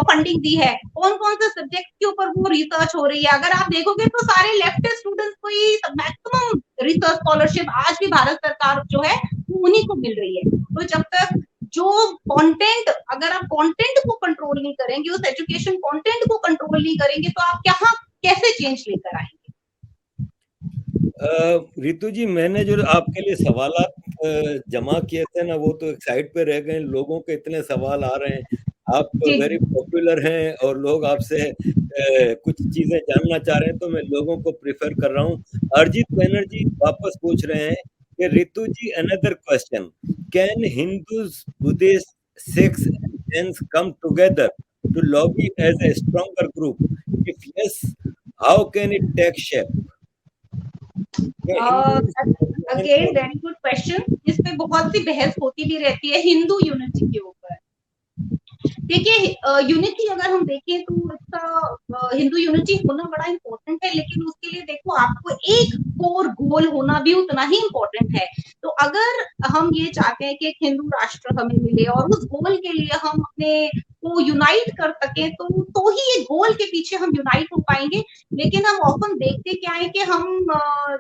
फंडिंग दी है, कौन कौन से सब्जेक्ट के ऊपर वो रिसर्च हो रही है। अगर आप देखोगे तो सारे लेफ्टिस्ट स्टूडेंट्स को ही मैक्सिमम रिसर्च स्कॉलरशिप आज भी भारत सरकार जो है उन्हीं को मिल रही है। तो जब तक जो कंटेंट, अगर आप कंटेंट को कंट्रोल नहीं करेंगे, उस एजुकेशन कंटेंट को कंट्रोल नहीं करेंगे, तो आप क्या कैसे चेंज लेकर आएंगे? रितु जी, मैंने जो आपके लिए सवालात जमा किए थे ना, वो तो एक साइड पे रह गए। लोगों के इतने सवाल आ रहे हैं, आप वेरी पॉपुलर हैं और लोग आपसे कुछ चीजें जानना चाह रहे हैं, तो मैं लोगों को प्रेफर कर रहा हूँ। अरिजीत बनर्जी वापस पूछ रहे हैं कि Ritu ji, another question, can Hindus, Buddhist, Sikhs and Jains come together to lobby as a stronger group? If yes, how can it take shape? Again very good question. इस पे बहुत सी बहस होती भी रहती है हिंदू यूनिटी के ऊपर। देखिए, यूनिटी अगर हम देखें तो इसका हिंदू यूनिटी होना बड़ा इंपॉर्टेंट है, लेकिन उसके लिए देखो आपको एक कोर गोल होना भी उतना ही इंपॉर्टेंट है। तो अगर हम ये चाहते हैं कि एक हिंदू राष्ट्र हमें मिले और उस गोल के लिए हम अपने को यूनाइट कर सके, तो ही ये गोल के पीछे हम यूनाइट हो पाएंगे। लेकिन हम ऑफन देखते क्या है कि हम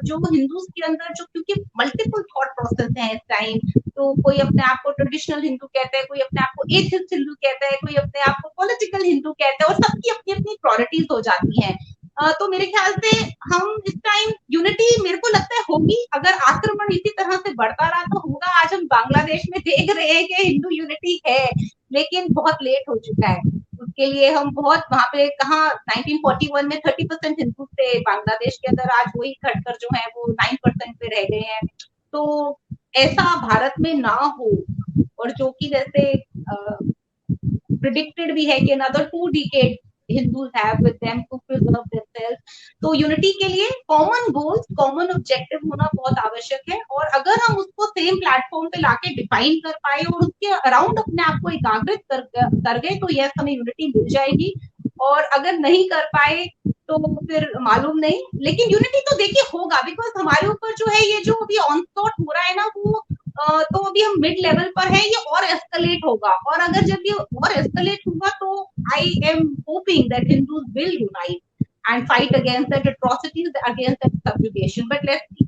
जो हिंदूज के अंदर जो, क्योंकि मल्टीपल थॉट प्रोसेस है इस टाइम, तो कोई अपने आप को ट्रेडिशनल हिंदू कहता है, कोई अपने आप को एथिस्ट हिंदू कहता है, कोई अपने आप को पॉलिटिकल हिंदू कहता है, और सबकी अपनी अपनी प्रायोरिटीज हो जाती हैं। तो मेरे ख्याल से हम इस टाइम यूनिटी, मेरे को लगता है होगी, अगर आक्रमण इसी तरह से बढ़ता रहा तो होगा। आज हम बांग्लादेश में देख रहे हैं कि हिंदू यूनिटी है, लेकिन बहुत लेट हो चुका है। उसके लिए हम बहुत वहां पे, कहा 1941 में 30% हिंदू थे बांग्लादेश के अंदर, आज वही घटकर जो है वो 9% पे रह गए हैं। तो ऐसा भारत में ना हो, और जो कि जैसे प्रिडिक्टेड भी है कि another 2 decade Hindus have with them to preserve themselves. तो यूनिटी के लिए कॉमन गोल्स, कॉमन ऑब्जेक्टिव होना बहुत आवश्यक है, और अगर हम उसको सेम प्लेटफॉर्म पे लाके डिफाइन कर पाए और उसके अराउंड अपने आप को एकाग्रित कर गए तो यस हमें यूनिटी मिल जाएगी, और अगर नहीं कर पाए तो फिर मालूम नहीं, लेकिन यूनिटी तो देखिए होगा, बिकॉज हमारे ऊपर जो है ये जो अभी ऑनस्लॉट हो रहा है ना वो तो अभी हम मिड लेवल पर है, ये और एस्केलेट होगा, और अगर जब ये और एस्केलेट होगा तो I am hoping that Hindus will unite and fight against that atrocities, against that subjugation. But let's see.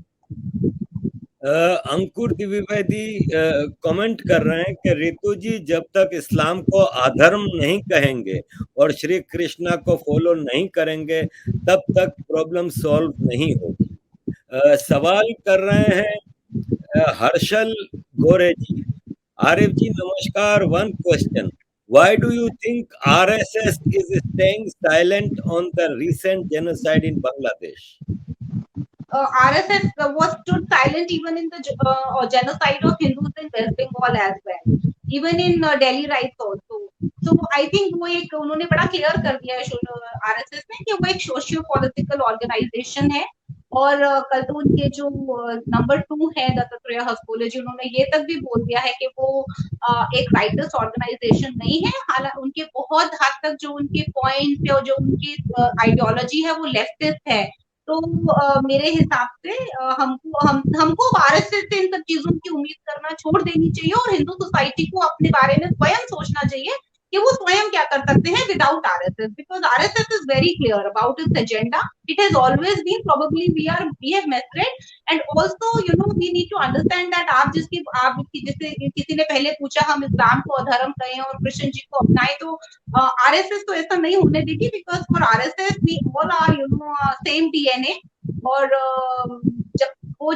Ankur Dwivedi comment कर रहे हैं कि रितु जी जब तक इस्लाम को अधर्म नहीं कहेंगे और श्री कृष्णा को फॉलो नहीं करेंगे तब तक प्रॉब्लम सॉल्व नहीं होगी। सवाल कर रहे हैं हर्षल गोरे जी। आरिफ जी नमस्कार, one question, why do you think RSS is staying silent on the recent genocide in Bangladesh? RSS was stood silent even in the genocide of Hindus in West Bengal as well, even in Delhi riots also. So I think वो एक उन्होंने बड़ा clear कर दिया है RSS ने कि वो एक सोशियो पॉलिटिकल ऑर्गेनाइजेशन है, और कल तो उनके जो नंबर 2 है दत्तात्रेय हसकोले जी, उन्होंने ये तक भी बोल दिया है कि वो एक राइटर्स ऑर्गेनाइजेशन नहीं है, हालांकि उनके बहुत हद तक जो उनके पॉइंट और जो उनकी आइडियोलॉजी है वो लेफ्टिस्ट है। तो मेरे हिसाब से हमको आरएसएस से इन सब चीजों की उम्मीद करना छोड़ देनी चाहिए, और हिंदू सोसाइटी को अपने बारे में स्वयं सोचना चाहिए कि वो स्वयं क्या कर सकते हैं without RSS, because RSS is very clear about its agenda, it has always been, probably we have missed it, and also you know we need to understand that आपकी जैसे किसी ने पहले पूछा हम इस्लाम को अधर्म कहें और कृष्ण जी को अपनाएं, तो आरएसएस तो ऐसा नहीं होने देगी, because for RSS we all are you know same DNA, और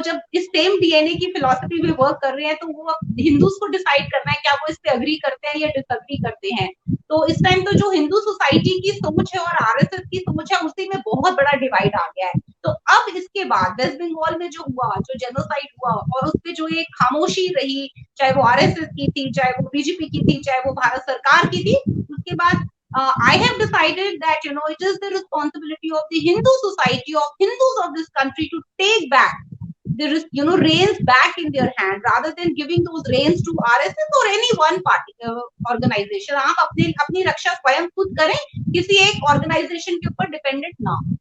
जब इस सेम डीएनए की फिलॉसफी में वर्क कर रहे हैं तो वो अब हिंदूज को डिसाइड करना है क्या वो इस पे अग्री करते हैं या डिसअग्री करते हैं। तो इस टाइम तो जो हिंदू सोसाइटी की सोच है और आरएसएस की सोच है उसी में बहुत बड़ा डिवाइड आ गया है। तो अब इसके बाद वेस्ट बंगाल में जो हुआ, जो जेनोसाइड हुआ और उस पे जो एक खामोशी रही, चाहे वो आरएसएस की थी, चाहे वो बीजेपी की थी, चाहे वो भारत सरकार की थी, उसके बाद I have decided that it is the responsibility of the Hindu society, of Hindus of this country, to take back the reins back in their hand rather than giving those reins to RSS or any one party organization. आप अपनी रक्षा स्वयं खुद करें, किसी एक organisation के ऊपर dependent ना हो।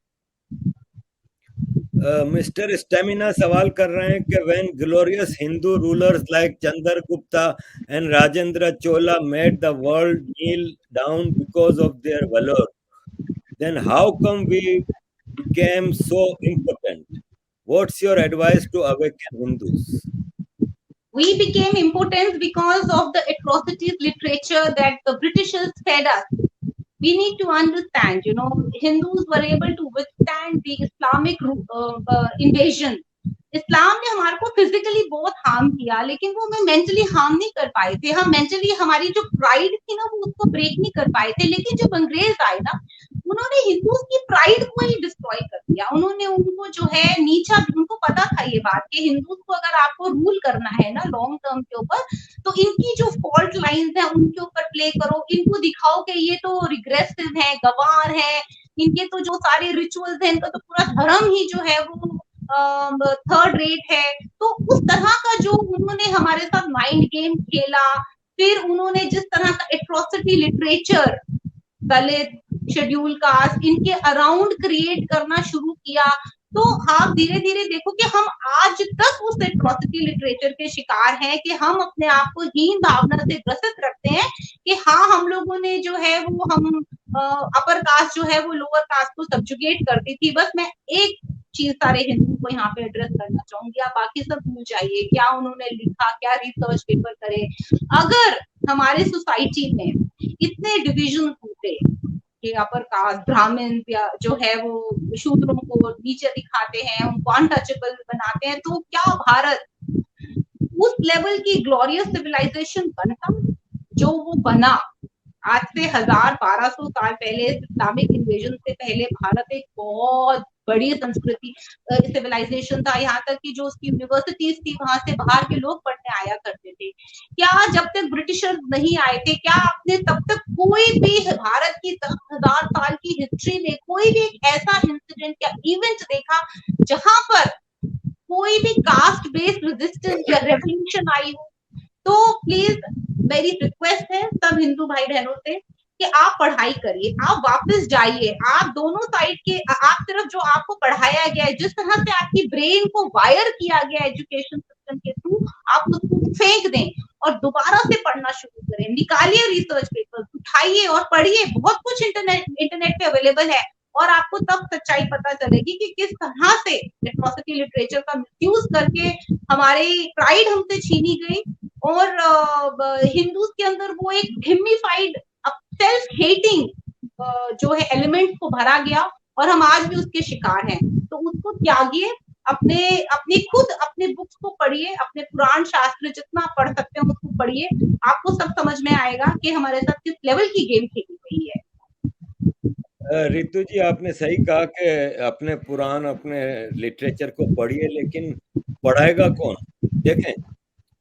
मिस्टर स्टेमिना सवाल कर रहे हैं कि when glorious Hindu rulers like Chandragupta and Rajendra Chola made the world kneel down because of their valor, then how come we became so impotent? What's your advice to awaken Hindus? We became impotent because of the atrocities literature that the Britishers fed us. We need to understand, Hindus were able to withstand the Islamic invasion. इस्लाम ने हमारे को physically बहुत harm किया, लेकिन वो हमें mentally harm नहीं कर पाए थे। हम मेंटली हमारी जो प्राइड थी ना वो उसको ब्रेक नहीं कर पाए थे, लेकिन जब अंग्रेज आए ना उन्होंने हिंदूज की प्राइड को ही डिस्ट्रॉय कर दिया। उन्होंने उनको जो है नीचा, उनको पता था ये बात कि हिंदूज को अगर आपको रूल करना है ना लॉन्ग टर्म के ऊपर, तो इनकी जो फॉल्ट लाइंस है उनके ऊपर प्ले करो, इनको दिखाओ कि ये तो रिग्रेसिव है, गवार है, इनके तो जो सारे रिचुअल्स है, इनका तो पूरा धर्म ही जो है वो थर्ड रेट है। तो उस तरह का जो उन्होंने हमारे साथ माइंड गेम खेला, फिर उन्होंने जिस तरह का एट्रोसिटी लिटरेचर दलित, शेड्यूल कास्ट, इनके अराउंड क्रिएट करना शुरू किया, तो आप धीरे धीरे देखो कि हम आज तक उस एट्रोसिटी लिटरेचर के शिकार हैं कि हम अपने आप को हीन भावना से ग्रसित रखते हैं कि हाँ हम लोगों ने जो है वो हम अपर कास्ट जो है वो लोअर कास्ट को सब्जुगेट करती थी। बस मैं एक चीज सारे हिंदू को यहाँ पे एड्रेस करना चाहूंगी, आप बाकी सब भूल जाइए क्या उन्होंने लिखा, क्या रिसर्च पेपर करे। अगर हमारे सोसाइटी में इतने डिविजन होते कि अपर कास्ट ब्राह्मण या जो है वो शूद्रों को नीचे दिखाते हैं, उनको अनटचेबल बनाते हैं, तो क्या भारत उस लेवल की ग्लोरियस सिविलाइजेशन बनता जो वो बना? आज से 1000-1200 साल पहले इस्लामिक इन्वेजन से पहले भारत एक बहुत बड़ी संस्कृति सिविलाइजेशन था, यहाँ तक कि जो उसकी यूनिवर्सिटीज थी वहां से बाहर के लोग पढ़ने आया करते थे। क्या जब तक ब्रिटिशर्स नहीं आए थे, क्या आपने तब तक कोई भी भारत की 10,000 साल की हिस्ट्री में कोई भी एक ऐसा इंसिडेंट या इवेंट देखा जहां पर कोई भी कास्ट बेस्ड रेजिस्टेंस या रेवोल्यूशन आई हो? तो प्लीज मेरी रिक्वेस्ट है सब हिंदू भाई बहनों से कि आप पढ़ाई करिए, आप वापस जाइए, आप दोनों साइड के आप तरफ जो आपको पढ़ाया गया है, जिस तरह से आपकी ब्रेन को वायर किया गया एजुकेशन सिस्टम के थ्रू, आप उसको फेंक दें और दोबारा से पढ़ना शुरू करें। निकालिए रिसर्च पेपर्स, उठाइए और पढ़िए। बहुत कुछ इंटरनेट पे अवेलेबल है और आपको तब सच्चाई पता चलेगी कि किस तरह से एट्रोसिटी लिटरेचर का मिसयूज करके हमारी प्राइड हमसे छीनी गई और हिंदूज के अंदर वो एक हिम्मीफाइड सेल्फ हेटिंग जो है एलिमेंट को भरा गया और हम आज भी उसके शिकार हैं। तो उसको त्यागिए, अपने अपनी खुद अपने बुक्स को पढ़िए, अपने पुराण शास्त्र जितना पढ़ सकते हो उसको पढ़िए, आपको सब समझ में आएगा कि हमारे साथ किस लेवल की गेम खेली गई है। रितु जी, आपने सही कहा कि अपने पुराण, अपने लिटरेचर को पढ़िए, लेकिन पढ़ाएगा कौन? देखें,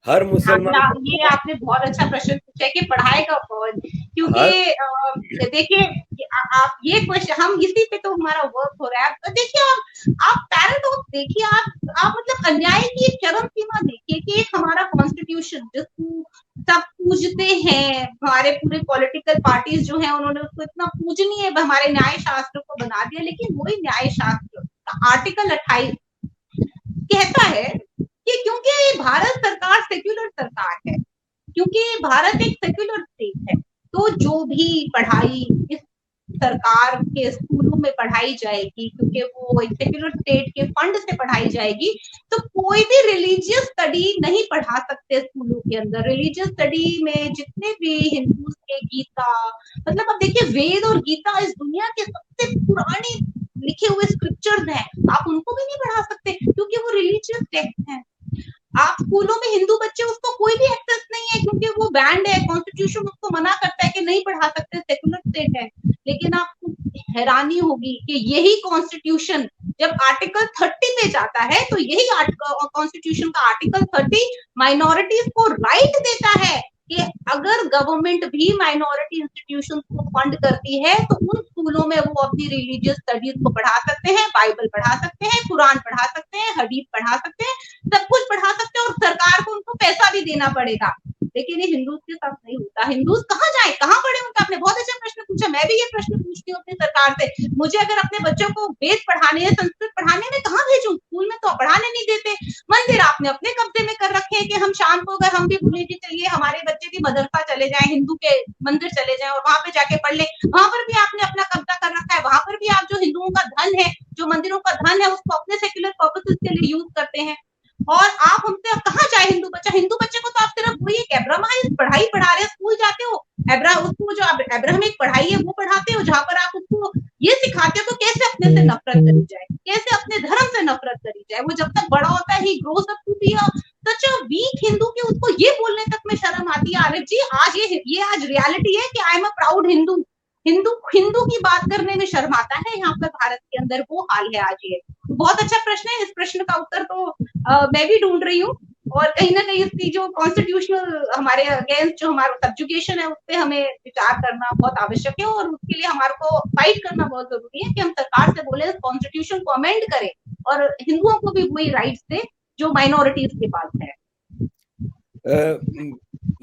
हर मुसलमान ये आपने बहुत अच्छा प्रश्न पूछा है कि पढ़ाएगा कौन, क्योंकि हर देखिए आप ये क्वेश्चन हम इसी पे तो हमारा वर्क हो रहा है। तो देखिए आप पैराडॉक्स देखिए, आप मतलब अन्याय की एक चरम सीमा देखिए कि एक हमारा कॉन्स्टिट्यूशन जिसको सब पूजते हैं, हमारे पूरे पॉलिटिकल पार्टीज जो हैं उन्होंने उसको इतना पूजनीय हमारे न्याय शास्त्र को बना दिया, लेकिन वही न्याय शास्त्र का आर्टिकल 28 कहता है कि क्योंकि भारत सरकार सेक्युलर सरकार है, क्योंकि भारत एक सेक्युलर स्टेट है, तो जो भी पढ़ाई इस सरकार के स्कूलों में पढ़ाई जाएगी, क्योंकि वो एक सेक्युलर स्टेट के फंड से पढ़ाई जाएगी, तो कोई भी रिलीजियस स्टडी नहीं पढ़ा सकते स्कूलों के अंदर। रिलीजियस स्टडी में जितने भी हिंदू के गीता, मतलब अब देखिए वेद और गीता इस दुनिया के सबसे पुराने लिखे हुए स्क्रिप्चर्स हैं, आप उनको भी नहीं पढ़ा सकते क्योंकि वो रिलीजियस टेक्स्ट हैं। आप स्कूलों में हिंदू बच्चे उसको कोई भी एक्सेस नहीं है क्योंकि वो बैंड है, कॉन्स्टिट्यूशन उसको मना करता है कि नहीं पढ़ा सकते, सेकुलर स्टेट है। लेकिन आपको हैरानी होगी कि यही कॉन्स्टिट्यूशन जब आर्टिकल 30 पे जाता है तो यही कॉन्स्टिट्यूशन का आर्टिकल 30 माइनॉरिटीज को राइट देता है कि अगर गवर्नमेंट भी माइनॉरिटी इंस्टीट्यूशन को फंड करती है तो उन स्कूलों में वो अपनी रिलीजियस स्टडीज को पढ़ा सकते हैं, बाइबल पढ़ा सकते हैं, कुरान पढ़ा सकते हैं, हदीस पढ़ा सकते हैं, सब कुछ पढ़ा सकते हैं और सरकार को उनको पैसा भी देना पड़ेगा। लेकिन ये हिंदूज के साथ नहीं होता। हिंदूज कहाँ जाए, कहाँ पढ़े? उनका आपने बहुत अच्छा प्रश्न पूछा। मैं भी ये प्रश्न पूछती हूँ अपनी सरकार से, मुझे अगर अपने बच्चों को वेद पढ़ाने या संस्कृत पढ़ाने में कहाँ भेजूं? स्कूल में तो पढ़ाने नहीं देते। मंदिर आपने अपने कब्जे में कर रखे हैं कि हम शाम को अगर हम भी बोले कि चलिए हमारे बच्चे भी मदरसा चले जाए, हिंदू के मंदिर चले जाए और वहां पे जाके पढ़ ले, वहां पर भी आपने अपना कब्जा कर रखा है। वहां पर भी आप जो हिंदुओं का धन है, जो मंदिरों का धन है, उसको अपने सेक्युलर पर्पसेस के लिए यूज करते हैं। और आप हमसे कहाँ जाए हिंदू बच्चा? हिंदू बच्चे को तो आप सिर्फ वही एक एब्राहमाइक पढ़ाई पढ़ा रहे हैं, स्कूल जाते हो उसको जो एब्राहमिक पढ़ाई है वो पढ़ाते हो, जहां पर आप उसको ये सिखाते हो तो कैसे अपने से नफरत करी जाए, कैसे अपने धर्म से नफरत करी जाए। वो जब तक बड़ा होता है he grows up to be such a weak Hindu कि उसको ये बोलने तक में शर्म आती है। आरिफ जी, आज ये आज रियलिटी है कि I am a proud Hindu. Hindu Hindu की बात करने में शर्म आता है यहाँ पर भारत के अंदर, वो हाल है आज ये। तो बहुत अच्छा प्रश्न है, इस प्रश्न का उत्तर तो मैं भी ढूंढ रही हूँ और कहीं ना कहीं इसकी जो कॉन्स्टिट्यूशनल हमारे अगेंस्ट जो हमारा सब्जुकेशन है उस पर हमें विचार करना बहुत आवश्यक है और उसके लिए हमारे को फाइट करना बहुत जरूरी है कि हम सरकार से बोले कॉन्स्टिट्यूशन को अमेंड करें और हिंदुओं को भी वही राइट्स दे जो माइनॉरिटीज के पास है।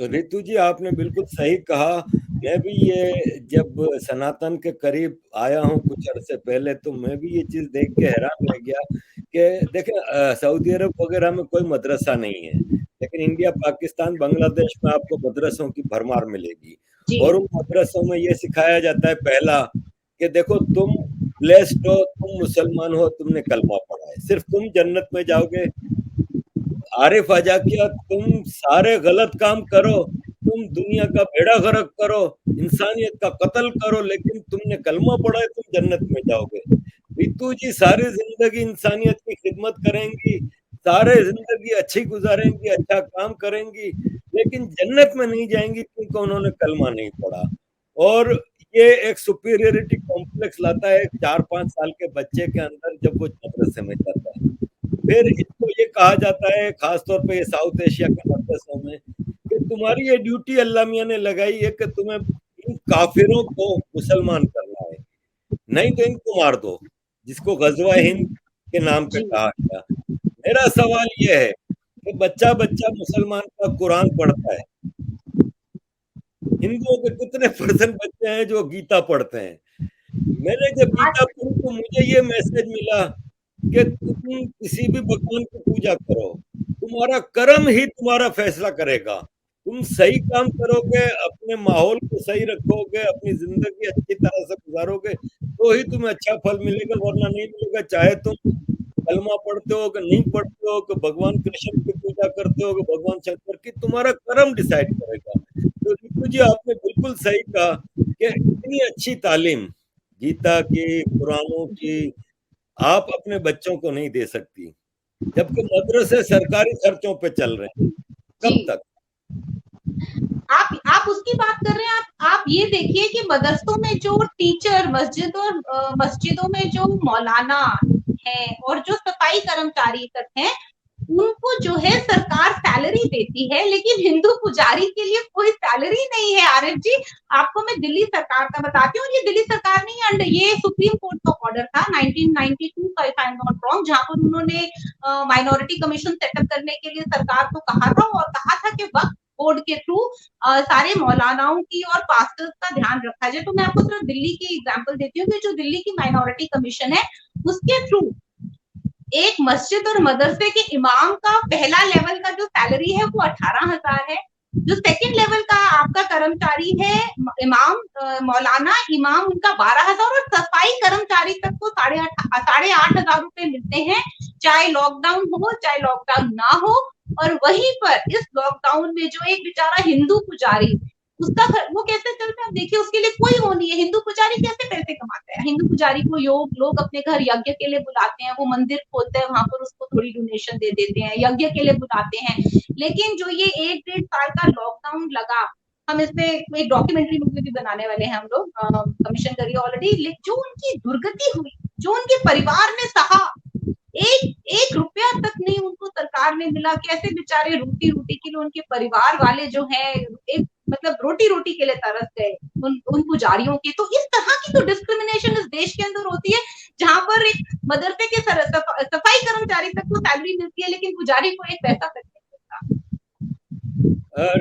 रितु जी, आपने बिल्कुल सही कहा। मैं भी ये जब सनातन के करीब आया हूँ कुछ अरसे पहले, तो मैं भी ये चीज देख के हैरान रह गया कि देखें, सऊदी अरब वगैरह में कोई मदरसा नहीं है, लेकिन इंडिया, पाकिस्तान, बांग्लादेश में आपको मदरसों की भरमार मिलेगी। और उन मदरसों में ये सिखाया जाता है पहला कि देखो तुम ब्लेस्ड हो, तुम मुसलमान हो, तुमने कलमा पढ़ा है, सिर्फ तुम जन्नत में जाओगे। आरिफ आजाकिया, तुम सारे गलत काम करो, तुम दुनिया का बेड़ा गर्क करो, इंसानियत का कत्ल करो, लेकिन तुमने कलमा पढ़ा है, तुम जन्नत में जाओगे। रितु जी सारी जिंदगी इंसानियत की खिदमत करेंगी, सारे जिंदगी अच्छी गुजारेंगी, अच्छा काम करेंगी, लेकिन जन्नत में नहीं जाएंगी क्योंकि उन्होंने कलमा नहीं पढ़ा। और ये एक सुपीरियरिटी कॉम्प्लेक्स लाता है 4-5 साल के बच्चे के अंदर जब वो मदरसे में जाता है। फिर इसको ये कहा जाता है खास तौर पे ये साउथ एशिया के मदरसों में कि तुम्हारी ये ड्यूटी अल्लाह मियाँ ने लगाई है कि तुम्हें इन काफिरों को मुसलमान करना है, नहीं तो इनको मार दो, जिसको गजवा हिंद के नाम पे जी, कहा गया। मेरा सवाल ये है कि बच्चा बच्चा मुसलमान का कुरान पढ़ता है, हिंदुओं के कितने परसेंट बच्चे हैं जो गीता पढ़ते हैं? मैंने जब गीता आज पढ़ी तो मुझे ये मैसेज मिला कि तुम किसी भी भगवान की पूजा करो, तुम्हारा कर्म ही तुम्हारा फैसला करेगा। तुम सही काम करोगे, अपने माहौल को सही रखोगे, अपनी जिंदगी अच्छी तरह से गुजारोगे, तो ही तुम्हें अच्छा फल मिलेगा, वरना नहीं मिलेगा। चाहे तुम कलमा पढ़ते हो कि नहीं पढ़ते हो, कि भगवान कृष्ण की पूजा करते हो कि भगवान शंकर की, तुम्हारा कर्म डिसाइड करेगा। तो रितु जी, आपने बिल्कुल सही कहा कि इतनी अच्छी तालीम गीता की, कुरानों जी, की, आप अपने बच्चों को नहीं दे सकती, जबकि मदरसे सरकारी खर्चों पे चल रहे हैं। जी। कब तक? आप उसकी बात कर रहे हैं। आप ये देखिए कि मदरसों में जो टीचर, मस्जिदों में जो मौलाना है और जो सफाई कर्मचारी तक हैं, उनको जो है सरकार सैलरी देती है, लेकिन हिंदू पुजारी के लिए कोई सैलरी नहीं है। आरिफ जी, आपको मैं दिल्ली सरकार का बताती हूँ। ये दिल्ली सरकार नहीं, अंडर ये सुप्रीम कोर्ट का ऑर्डर था 1992 का, if I am not wrong, जहां पर उन्होंने माइनॉरिटी कमीशन सेटअप करने के लिए सरकार को कहा था, और कहा था कि वक्त बोर्ड के थ्रू सारे मौलानाओं की और पास्टर्स का ध्यान रखा जाए। तो मैं आपको सिर्फ दिल्ली की एग्जांपल देती हूँ कि जो दिल्ली की माइनॉरिटी कमीशन है, उसके थ्रू एक मस्जिद और मदरसे के इमाम का पहला लेवल का जो सैलरी है वो 18,000 है। जो सेकंड लेवल का आपका कर्मचारी है, इमाम, मौलाना इमाम, उनका 12,000, और सफाई कर्मचारी तक को 8,500 रुपए मिलते हैं, चाहे लॉकडाउन हो चाहे लॉकडाउन ना हो। और वहीं पर इस लॉकडाउन में जो एक बेचारा हिंदू पुजारी, उसका वो कैसे चलता है? देखिए, उसके लिए कोई वो नहीं है। हिंदू पुजारी कैसे पैसे कमाते हैं? हिंदू पुजारी को लोग अपने घर यज्ञ के लिए बुलाते हैं, वो मंदिर खोलते हैं, वहां पर उसको थोड़ी डोनेशन दे देते हैं, यज्ञ के लिए बुलाते हैं। लेकिन जो ये 1-1.5 साल का लॉकडाउन लगा, हम इस पे एक डॉक्यूमेंट्री मूवी भी बनाने वाले हैं, हम लोग कमीशन करिए ऑलरेडी। जो उनकी दुर्गति हुई, जो उनके परिवार ने सहा, एक एक रुपया तक नहीं उनको सरकार ने मिला। कैसे बेचारे रोटी रोटी के लिए उनके परिवार वाले जो है, एक मतलब रोटी रोटी के लिए तरस गए उन पुजारियों के। तो इस तरह की तो डिस्क्रिमिनेशन इस देश के अंदर होती है, जहां पर एक मदरसे के सफाई कर्मचारी तक को सैलरी मिलती है, लेकिन पुजारी को एक पैसा तक नहीं मिलता।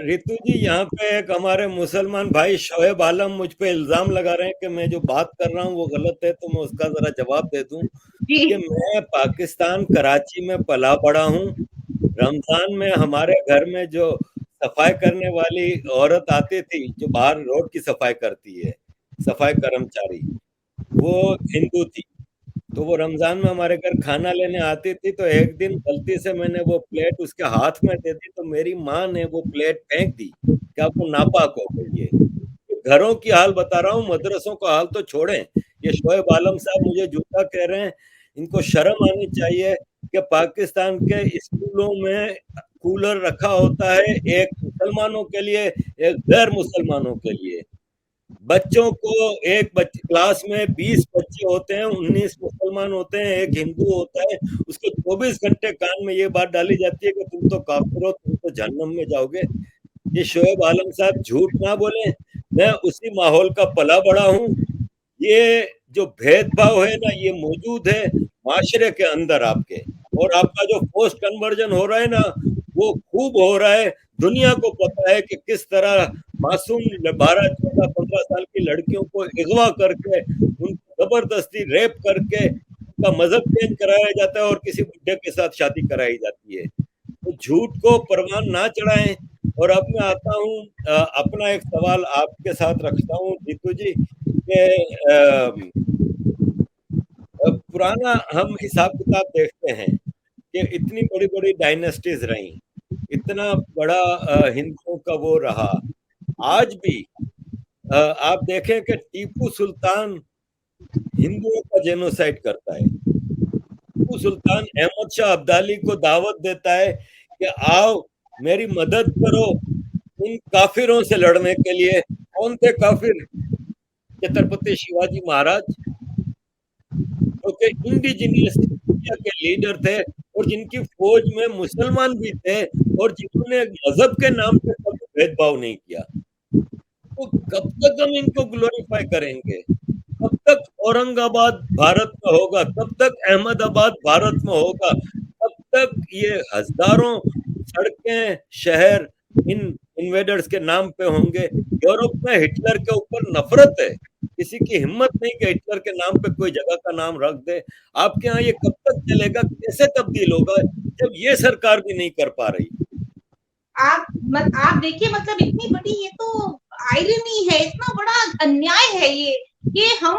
रितु जी, यहाँ पे एक हमारे मुसलमान भाई शोएब आलम मुझ पे इल्जाम लगा रहे हैं कि मैं जो बात कर रहा हूँ वो गलत है, तो मैं उसका जरा जवाब दे दूं जी, कि मैं पाकिस्तान कराची में पला बड़ा हूँ। रमजान में हमारे घर में जो सफाई करने वाली औरत आती थी, जो बाहर रोड की सफाई करती है, सफाई कर्मचारी, वो हिंदू थी। तो वो रमजान में हमारे घर खाना लेने आती थी, तो एक दिन गलती से मैंने वो प्लेट उसके हाथ में दे दी, तो मेरी माँ ने वो प्लेट फेंक दी कि आप वो नापाक हो गई है। घरों की हाल बता रहा हूँ, मदरसों का हाल तो छोड़ें। ये शोएब आलम साहब मुझे झूठा कह रहे हैं। इनको शर्म आनी चाहिए कि पाकिस्तान के स्कूलों में कूलर रखा होता है, एक मुसलमानों के लिए, एक गैर मुसलमानों के लिए। बच्चों को एक क्लास में 20 बच्चे होते हैं, 19 मुसलमान होते हैं, एक हिंदू होता है। उसको 24 घंटे कान में ये बात डाली जाती है कि तुम तो काफिर हो, तुम तो जहन्नम में जाओगे। ये शोएब आलम साहब झूठ ना बोले, मैं उसी माहौल का पला बड़ा हूँ। ये जो भेदभाव है ना, ये मौजूद है माशरे के अंदर आपके। और आपका जो पोस्ट कन्वर्जन हो रहा है ना, वो खूब हो रहा है। दुनिया को पता है कि किस तरह मासूम 12, 14, 15 साल की लड़कियों को अगवा करके, उनको जबरदस्ती रेप करके उनका मजहब चेंज कराया जाता है और किसी बुड्ढे के साथ शादी कराई जाती है। तो झूठ को परवान ना चढ़ाएं। और अब मैं आता हूँ, अपना एक सवाल आपके साथ रखता हूँ जीतू जी, कि पुराना हम हिसाब किताब देखते हैं कि इतनी बड़ी बड़ी डायनेस्टीज रही, इतना बड़ा हिंदुओं का वो रहा। आज भी आप देखें कि टीपू सुल्तान हिंदुओं का जेनोसाइड करता है। टीपू सुल्तान अहमद शाह अब्दाली को दावत देता है कि आओ मेरी मदद करो इन काफिरों से लड़ने के लिए। कौन थे काफिर? छत्रपति शिवाजी महाराज, जो कि इंडिजिनियस इंडिया के लीडर थे और जिनकी फौज में मुसलमान भी थे और जिन्होंने मजहब के नाम पे कभी भेदभाव नहीं किया। तो कब तक हम इनको ग्लोरीफाई करेंगे? कब तक औरंगाबाद भारत में होगा? कब तक अहमदाबाद भारत में होगा? कब तक ये हजारों सड़कें, शहर इन इन्वेडर्स के नाम पे होंगे? यूरोप में हिटलर के ऊपर नफरत है, किसी की हिम्मत नहीं कि हिटलर के नाम पे कोई जगह का नाम रख दे। आपके यहाँ ये कब तक चलेगा? कैसे तब्दील होगा जब ये सरकार भी नहीं कर पा रही? आप देखिए, मतलब इतनी बड़ी ये तो आयरनी है, इतना बड़ा अन्याय है ये कि हम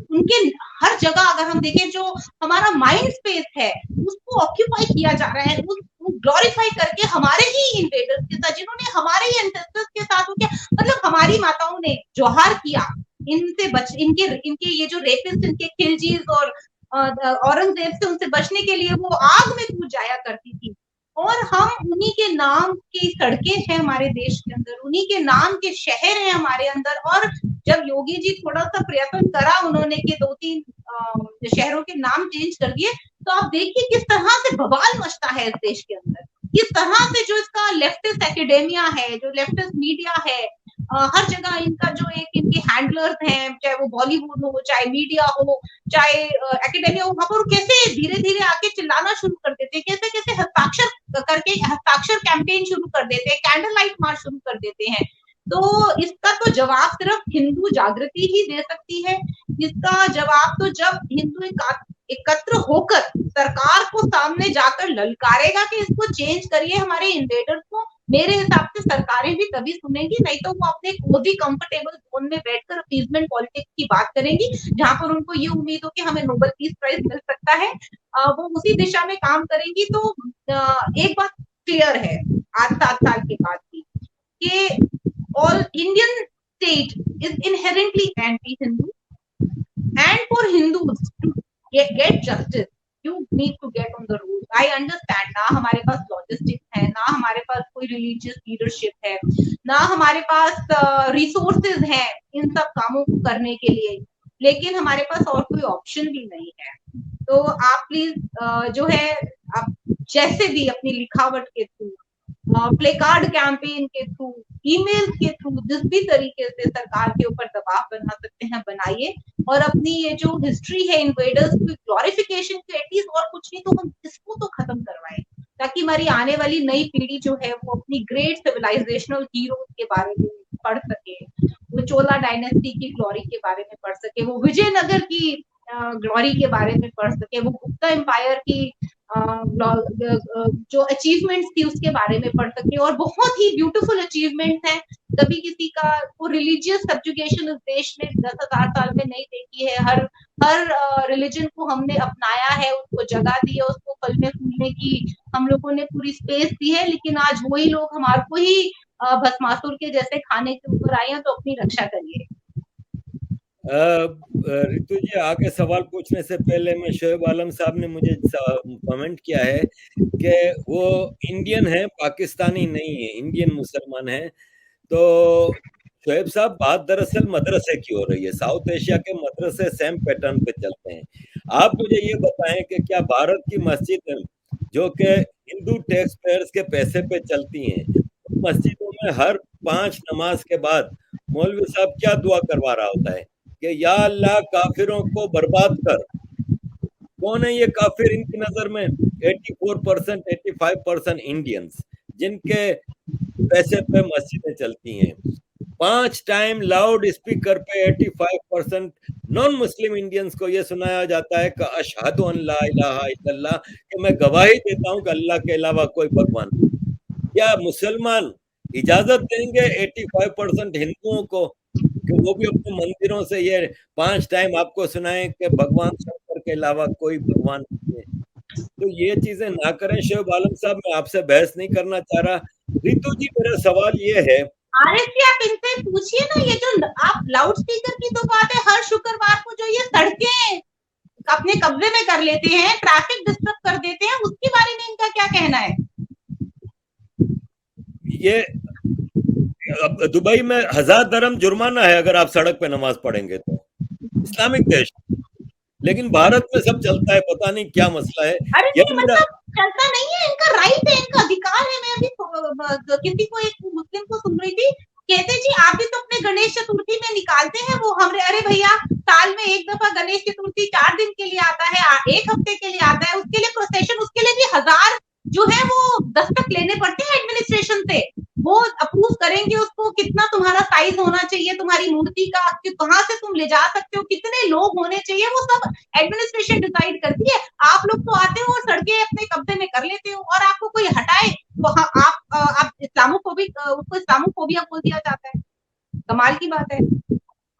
उनके हर जगह अगर हम देखें, जो हमारा माइंड स्पेस है उसको ऑक्यूपाई किया जा रहा है, उसको ग्लोरीफाई करके हमारे ही इन्वेडर्स के साथ, जिन्होंने हमारे ही एंसेस्टर्स के साथ, क्या मतलब हमारी माताओं ने जोहार किया इनसे बच, इनके इनके ये जो रेपिस्ट, इनके खिलजीज और औरंगजेब से उनसे बचने के लिए वो आग में कूद जाया करती थी। और हम उन्हीं के नाम की सड़कें हैं हमारे देश के अंदर, उन्हीं के नाम के शहर हैं हमारे अंदर। और जब योगी जी थोड़ा सा प्रयत्न करा उन्होंने कि 2-3 शहरों के नाम चेंज कर दिए, तो आप देखिए किस तरह से बवाल मचता है इस देश के अंदर, किस तरह से जो इसका लेफ्टिस्ट एकेडेमिया है, जो लेफ्टिस्ट मीडिया है, हर जगह इनका जो एक इनके हैंडलर्स हैं, चाहे वो बॉलीवुड हो, चाहे मीडिया हो, चाहे एकेडेमिया हो, वहां पर कैसे धीरे धीरे आके चिल्लाना शुरू कर देते हैं, कैसे कैसे हस्ताक्षर करके हस्ताक्षर कैंपेन शुरू कर देते हैं, कैंडल लाइट मार्च शुरू कर देते हैं। तो इसका तो जवाब सिर्फ हिंदू जागृति ही दे सकती है। इसका जवाब तो जब हिंदू एकत्र होकर सरकार को सामने जाकर ललकारेगा कि इसको चेंज करिए हमारे इन्वेडर्स को, मेरे हिसाब से सरकारें भी तभी सुनेंगी, नहीं तो वो अपने कोजी कंफर्टेबल जोन में बैठकर अपीजमेंट पॉलिटिक्स की बात करेंगी, जहां पर उनको ये उम्मीद हो कि हमें नोबेल पीस प्राइज मिल सकता है, वो उसी दिशा में काम करेंगी। तो एक बात क्लियर है आज 7 साल के बाद की, कि all Indian state is inherently anti-Hindu, and for Hindus to get justice, you need to get on the road. I understand ना हमारे पास लॉजिस्टिक्स है, ना हमारे पास कोई रिलीजियस लीडरशिप है, ना हमारे पास रिसोर्सेज हैं इन सब कामों को करने के लिए, लेकिन हमारे पास और कोई ऑप्शन भी नहीं है। तो आप प्लीज जो है, आप जैसे भी अपनी लिखावट के थ्रू, प्ले कार्ड कैंपेन के थ्रू, ईमेल के थ्रू, जिस भी तरीके से सरकार के ऊपर दबाव बना सकते हैं बनाइए, और अपनी ये जो हिस्ट्री है इन्वेडर्स की ग्लोरिफिकेशन की एटलीस्ट और कुछ नहीं तो हम इसको तो खत्म करवाएं, ताकि हमारी आने वाली नई पीढ़ी जो है वो अपनी ग्रेट सिविलाइजेशनल हीरोज के बारे में पढ़ सके, वो चोला डायनेस्टी की ग्लोरी के बारे में पढ़ सके, वो विजयनगर की ग्लोरी के बारे में पढ़ सके, वो गुप्ता एम्पायर की जो अचीवमेंट्स थी उसके बारे में पढ़ सके, और बहुत ही ब्यूटीफुल अचीवमेंट्स हैं। कभी किसी का वो रिलीजियस सब्जुगेशन इस देश में 10,000 साल में नहीं देखी है। हर हर रिलीजन को हमने अपनाया है, उसको जगह दी है, उसको फलने फूलने की हम लोगों ने पूरी स्पेस दी है, लेकिन आज वही लोग हमारे को ही भस्मासुर के जैसे खाने के ऊपर आए हैं। तो अपनी रक्षा करिए। रितु जी, आगे सवाल पूछने से पहले मैं शोएब आलम साहब ने मुझे कमेंट किया है कि वो इंडियन है, पाकिस्तानी नहीं है, इंडियन मुसलमान है। तो शोएब साहब, बात दरअसल मदरसे की हो रही है। साउथ एशिया के मदरसे सेम पैटर्न पे चलते हैं। आप मुझे ये बताएं कि क्या भारत की मस्जिद जो कि हिंदू टैक्स पेयर्स के पैसे पे चलती हैं, मस्जिदों में हर 5 नमाज के बाद मौलवी साहब क्या दुआ करवा रहा होता है कि या अल्लाह काफिरों को बर्बाद कर। कौन है ये काफिर इनकी नजर में? 84%, 85% इंडियंस, जिनके पैसे पे मस्जिदें चलती हैं। 5 टाइम लाउड स्पीकर पे 85% नॉन मुस्लिम इंडियंस को यह सुनाया जाता है कि अशहदु अन ला इलाहा इल्लल्लाह, कि मैं गवाही देता हूं कि अल्लाह के अलावा कोई भगवान। क्या मुसलमान इजाजत देंगे 85% हिंदुओं को कि वो भी अपने मंदिरों से ये 5 टाइम आपको सुनाएं कि भगवान शंकर के अलावा कोई भगवान नहीं है? तो ये चीजें ना करें। शोएब आलम साहब, मैं आपसे बहस नहीं करना चाह रहा। रितु जी, मेरा सवाल ये है, आरिफ जी आप इनसे पूछिए ना, ये जो आप लाउड स्पीकर की तो बात है, हर शुक्रवार को जो ये सड़कें अपने कब्जे में कर लेते हैं, ट्रैफिक डिस्टर्ब कर देते हैं, उसके बारे में इनका क्या कहना है? ये अब दुबई में 1000 दरम जुर्माना है अगर आप सड़क पे नमाज पढ़ेंगे तो। इस्लामिक देश, लेकिन भारत में सब चलता है, पता नहीं क्या मसला है। अरे नहीं, यही मेरा मतलब चलता नहीं है, इनका राइट है, इनका अधिकार है। मैं अभी किसी को, एक मुस्लिम को सुन रही थी, कहते जी आप भी तो अपने गणेश चतुर्थी में निकालते हैं वो हमरे, अरे भैया साल में एक दफा गणेश चतुर्थी 4 दिन के लिए आता है, एक हफ्ते के लिए आता है, उसके लिए प्रोसेशन, उसके लिए भी 1000 जो है वो दस्तक लेने पड़ते हैं एडमिनिस्ट्रेशन से। वो अप्रूव करेंगे उसको, कितना तुम्हारा साइज होना चाहिए तुम्हारी मूर्ति का, कि कहाँ से तुम ले जा सकते हो, कितने लोग होने चाहिए, वो सब एडमिनिस्ट्रेशन डिसाइड करती है। आप लोग तो आते हो और सड़कें अपने कब्जे में कर लेते हो, और आपको कोई हटाए तो आप इस्लामोफोबिक, उसको इस्लामोफोबिया बोल दिया जाता है। कमाल की बात है।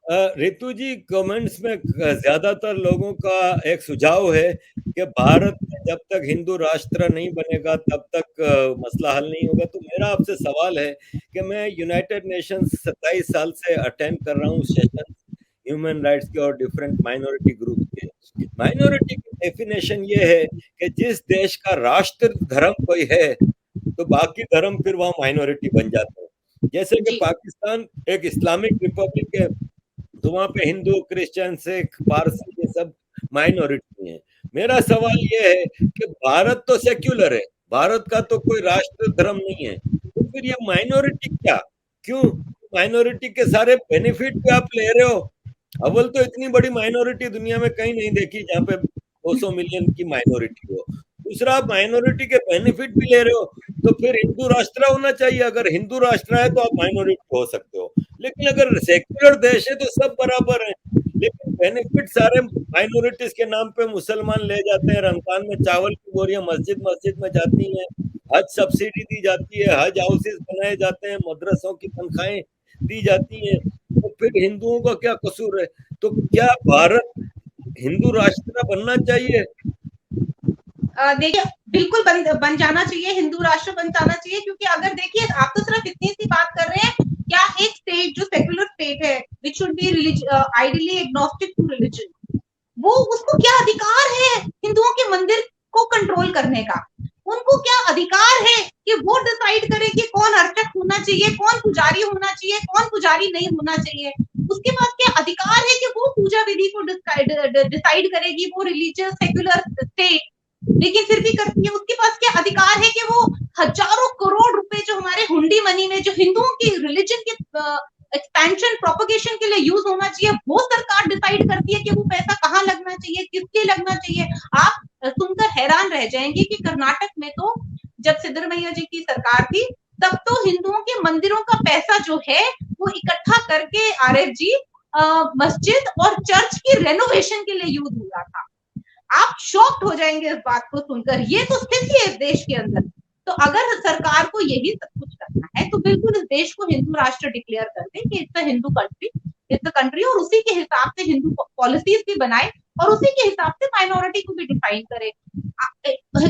रितु जी, कमेंट्स में ज्यादातर लोगों का एक सुझाव है कि भारत में जब तक हिंदू राष्ट्र नहीं बनेगा तब तक मसला हल नहीं होगा। तो मेरा आपसे सवाल है कि मैं यूनाइटेड नेशंस 27 साल से अटेंड कर रहा हूँ सेशन ह्यूमन राइट्स के और डिफरेंट माइनॉरिटी ग्रुप के। माइनॉरिटी की डेफिनेशन ये है कि जिस देश का राष्ट्र धर्म कोई है तो बाकी धर्म फिर वहाँ माइनॉरिटी बन जाते हैं। जैसे कि जी पाकिस्तान एक इस्लामिक रिपब्लिक है, तो वहां पे हिंदू, क्रिश्चियन, सिख, पारसी ये सब माइनॉरिटी हैं। मेरा सवाल ये है कि भारत तो सेक्युलर है, भारत का तो कोई राष्ट्र धर्म नहीं है, तो फिर ये माइनॉरिटी क्या, क्यों माइनॉरिटी के सारे बेनिफिट भी आप ले रहे हो? अव्वल तो इतनी बड़ी माइनॉरिटी दुनिया में कहीं नहीं देखी जहाँ पे 200 मिलियन की माइनॉरिटी हो। दूसरा, आप माइनॉरिटी के बेनिफिट भी ले रहे हो, तो फिर हिंदू राष्ट्र होना चाहिए। अगर हिंदू राष्ट्र है तो आप माइनॉरिटी हो सकते हो, लेकिन अगर सेक्युलर देश है तो सब बराबर है। लेकिन बेनिफिट सारे माइनॉरिटीज के नाम पे मुसलमान ले जाते हैं। रमजान में चावल की बोरियां मस्जिद मस्जिद में जाती हैं, हज सब्सिडी दी जाती है, हज हाउसेस बनाए जाते हैं, मदरसों की तनख्वाहें दी जाती हैं, तो फिर हिंदुओं का क्या कसूर है? तो क्या भारत हिंदू राष्ट्र बनना चाहिए? देखिए बिल्कुल बन जाना चाहिए, हिंदू राष्ट्र बन जाना चाहिए, क्योंकि अगर देखिए आप तो सिर्फ इतनी सी बात कर रहे हैं, क्या एक स्टेट जो सेक्युलर स्टेट है which should be ideally agnostic to religion, वो उसको क्या अधिकार है हिंदुओं के मंदिर को कंट्रोल करने का? उनको क्या अधिकार है कि वो डिसाइड करे कि कौन अर्चक होना चाहिए, कौन पुजारी होना चाहिए, कौन पुजारी नहीं होना चाहिए? उसके पास क्या अधिकार है कि वो पूजा विधि को डिसाइड करेगी वो रिलीजियस सेक्युलर स्टेट, लेकिन फिर भी करती है? उसके पास क्या अधिकार है कि वो हजारों करोड़ रुपए जो हमारे हुंडी मनी में जो हिंदुओं की रिलीजन के एक्सपेंशन प्रोपगेशन के लिए यूज होना चाहिए, वो सरकार डिसाइड करती है कि वो पैसा कहाँ लगना चाहिए, किसके लगना चाहिए? आप सुनकर हैरान रह जाएंगे कि कर्नाटक में तो जब सिद्धरमैया जी की सरकार थी, तब तो हिंदुओं के मंदिरों का पैसा जो है वो इकट्ठा करके आरएफ जी मस्जिद और चर्च की रेनोवेशन के लिए यूज हुआ था। आप शॉक्ड हो जाएंगे इस बात को सुनकर। ये तो स्थिति है इस देश के अंदर। तो अगर सरकार को यही सब कुछ करना है तो बिल्कुल इस देश को हिंदू राष्ट्र डिक्लेयर कर दे कि it's a Hindu country, it's a country, और उसी के हिसाब से हिंदू पॉलिसीज भी बनाए और उसी के हिसाब से माइनॉरिटी को भी डिफाइन करे।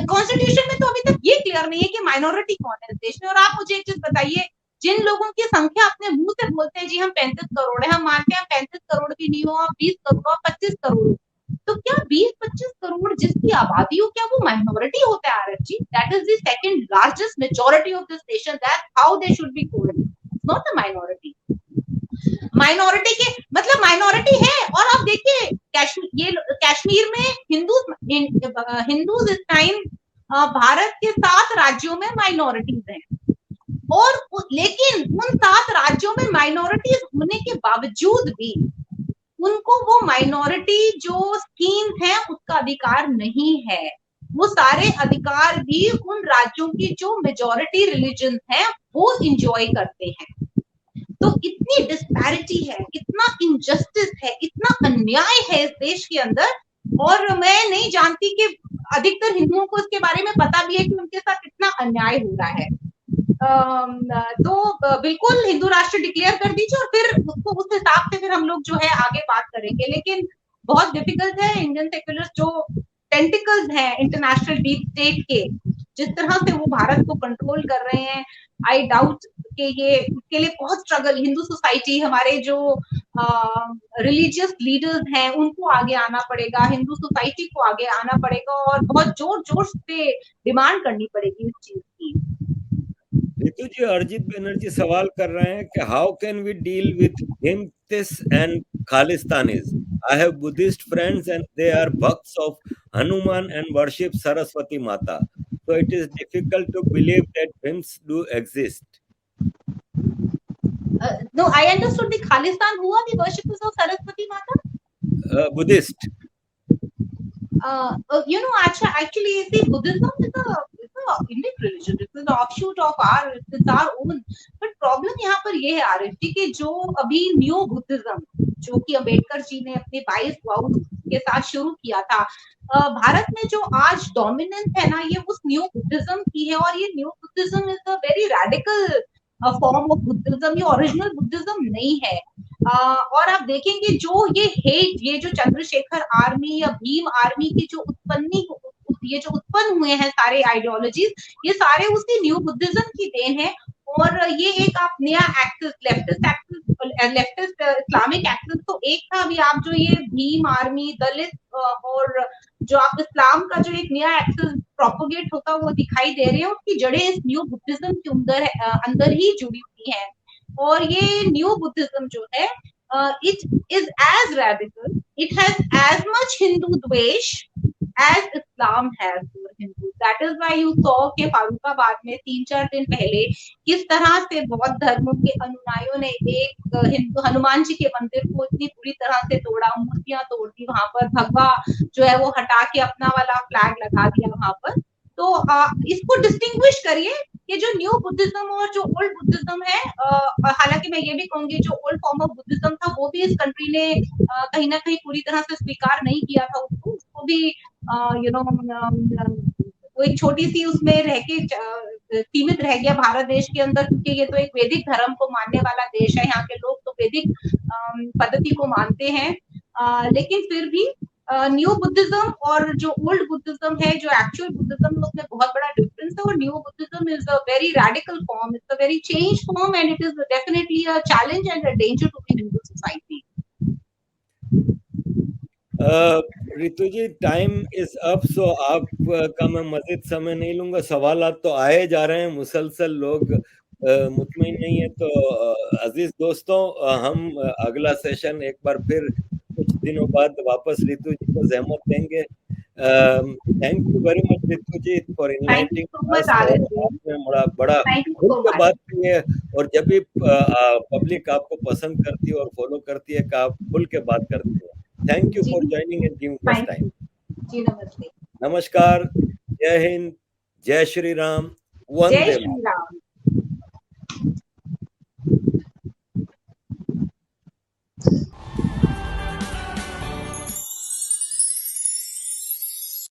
कॉन्स्टिट्यूशन में तो अभी तक ये क्लियर नहीं है कि माइनॉरिटी कौन है इस देश में। और आप मुझे एक चीज बताइए, जिन लोगों की संख्या अपने मुंह से बोलते हैं जी हम 35 करोड़ है, हम मानते हैं 35 करोड़ भी नहीं हो, 20 करोड़, 25 करोड़, तो क्या 20-25 करोड़ जिसकी आबादी हो, क्या वो माइनॉरिटी होता है आरएफ जी? That is the second largest majority of this nation, that how they should be called, not a minority. Minority के मतलब माइनॉरिटी है। और आप देखिए कश्मीर में हिंदू इस टाइम भारत के 7 राज्यों में माइनॉरिटीज हैं, और लेकिन उन 7 राज्यों में माइनॉरिटीज होने के बावजूद भी उनको वो माइनॉरिटी जो स्कीम है उसका अधिकार नहीं है। वो सारे अधिकार भी उन राज्यों की जो मेजॉरिटी रिलीजन है वो इंजॉय करते हैं। तो इतनी डिस्पैरिटी है, इतना इनजस्टिस है, इतना अन्याय है इस देश के अंदर, और मैं नहीं जानती कि अधिकतर हिंदुओं को इसके बारे में पता भी है कि उनके साथ कितना अन्याय हो रहा है। तो बिल्कुल हिंदू राष्ट्र डिक्लेयर कर दीजिए और फिर उसको उस हिसाब से फिर हम लोग जो है आगे बात करेंगे। लेकिन बहुत डिफिकल्ट है, इंडियन सेक्युलर्स जो टेंटिकल्स हैं इंटरनेशनल डीप स्टेट के, जिस तरह से वो भारत को कंट्रोल कर रहे हैं, आई डाउट कि ये इसके लिए बहुत स्ट्रगल, हिंदू सोसाइटी, हमारे जो रिलीजियस लीडर्स हैं उनको आगे आना पड़ेगा, हिंदू सोसाइटी को आगे आना पड़ेगा और बहुत जोर जोर से डिमांड करनी पड़ेगी इस चीज की। रितु जी, अरिजीत बनर्जी सवाल कर रहे हैं कि how can we deal with हिम्तिस and Khalistanis? I have Buddhist friends and they are भक्ts of Hanuman and worship Saraswati Mata. So it is difficult to believe that hymns do exist. No, I understood the Khalistan. Who are the worshippers of Saraswati Mata? Buddhist. You know, actually, see, Buddhism is a Indian religion. It's an offshoot of it's our own. But problem यहाँ पर ये है आरिफ जी कि जो अभी new Buddhism जो कि अम्बेडकर जी ने अपने 22 वाउस के साथ शुरू किया था, भारत में जो आज डोमिनेंस है ना, ये उस न्यू बुद्धिज्म की है। और ये new Buddhism is a very radical form of Buddhism, ये ओरिजिनल बुद्धिज्म नहीं है। और आप देखेंगे जो ये हेट, ये जो चंद्रशेखर आर्मी या भीम आर्मी की जो ये जो उत्पन्न हुए हैं सारे आइडियोलॉजीज, ये सारे उसी न्यू बुद्धिज्म की देन है। और ये एक आप नया एक्सिस, लेफ्टिस्ट इस्लामिक एक्सिस तो एक था। अभी आप जो ये भीम आर्मी, दलित और जो आप इस्लाम का जो एक नया एक्सिस प्रोपोगेट होता वो दिखाई दे रहे हैं, उसकी जड़ें इस न्यू बुद्धिज्म के अंदर ही जुड़ी हुई हैं। और ये न्यू बुद्धिज्म जो है, it is as radical, it has as much Hindu dvesh as Islam has for Hindus. That is why you saw कि फारूकाबाद में 3-4 दिन पहले किस तरह से बौद्ध धर्म के अनुयायियों ने एक हिंदू हनुमान जी के मंदिर को इतनी बुरी तरह से तोड़ा, मूर्तियां तोड़ दी, वहां पर भगवा जो है वो हटा के अपना वाला फ्लैग लगा दिया वहां पर। तो इसको डिस्टिंग्विश करिए, ये जो न्यू बुद्धिज्म और जो ओल्ड बुद्धिज्म है। हालांकि मैं ये भी कहूंगी जो ओल्ड फॉर्म ऑफ बुद्धिज्म था वो भी इस कंट्री ने कहीं ना कहीं पूरी तरह से स्वीकार नहीं किया था उसको भी यू नो वो एक छोटी सी उसमें रह के सीमित रह गया भारत देश के अंदर, क्योंकि ये तो एक वैदिक धर्म को मानने वाला देश है। यहाँ के लोग तो वैदिक पद्धति को मानते हैं। लेकिन फिर भी न्यू बुद्धिज्म और जो ओल्ड बुद्धिज्म है, जो एक्चुअल बुद्धिज्म, उसमें बहुत बड़ा डिफरेंस है। और new Buddhism is a very radical form, it's a very change form and it is definitely a challenge and a danger to the Hindu society. Ritu ji, time is up, so आपका मैं मजीद समय नहीं लूंगा। सवालात तो आए जा रहे हैं मुसलसल, लोग मुतमईन नहीं है। तो अजीज दोस्तों, हम अगला सेशन एक बार फिर कुछ दिनों बाद वापस रितु जी को जहमत देंगे। Thank you very much Ritu ji for thank you enlightening so much us. और आरिफ जी, आपने बड़ा बड़ा थैंक यू खुल सो के मच। बात की है। और जब भी पब्लिक आपको पसंद करती है और फॉलो करती है, कि आप खुल के बात करते हैं। Thank you ji for joining and giving us thank time. You ji, नमस्ते। नमस्कार, जय हिंद, जय श्री राम, जय वंदे श्री मातरम। राम।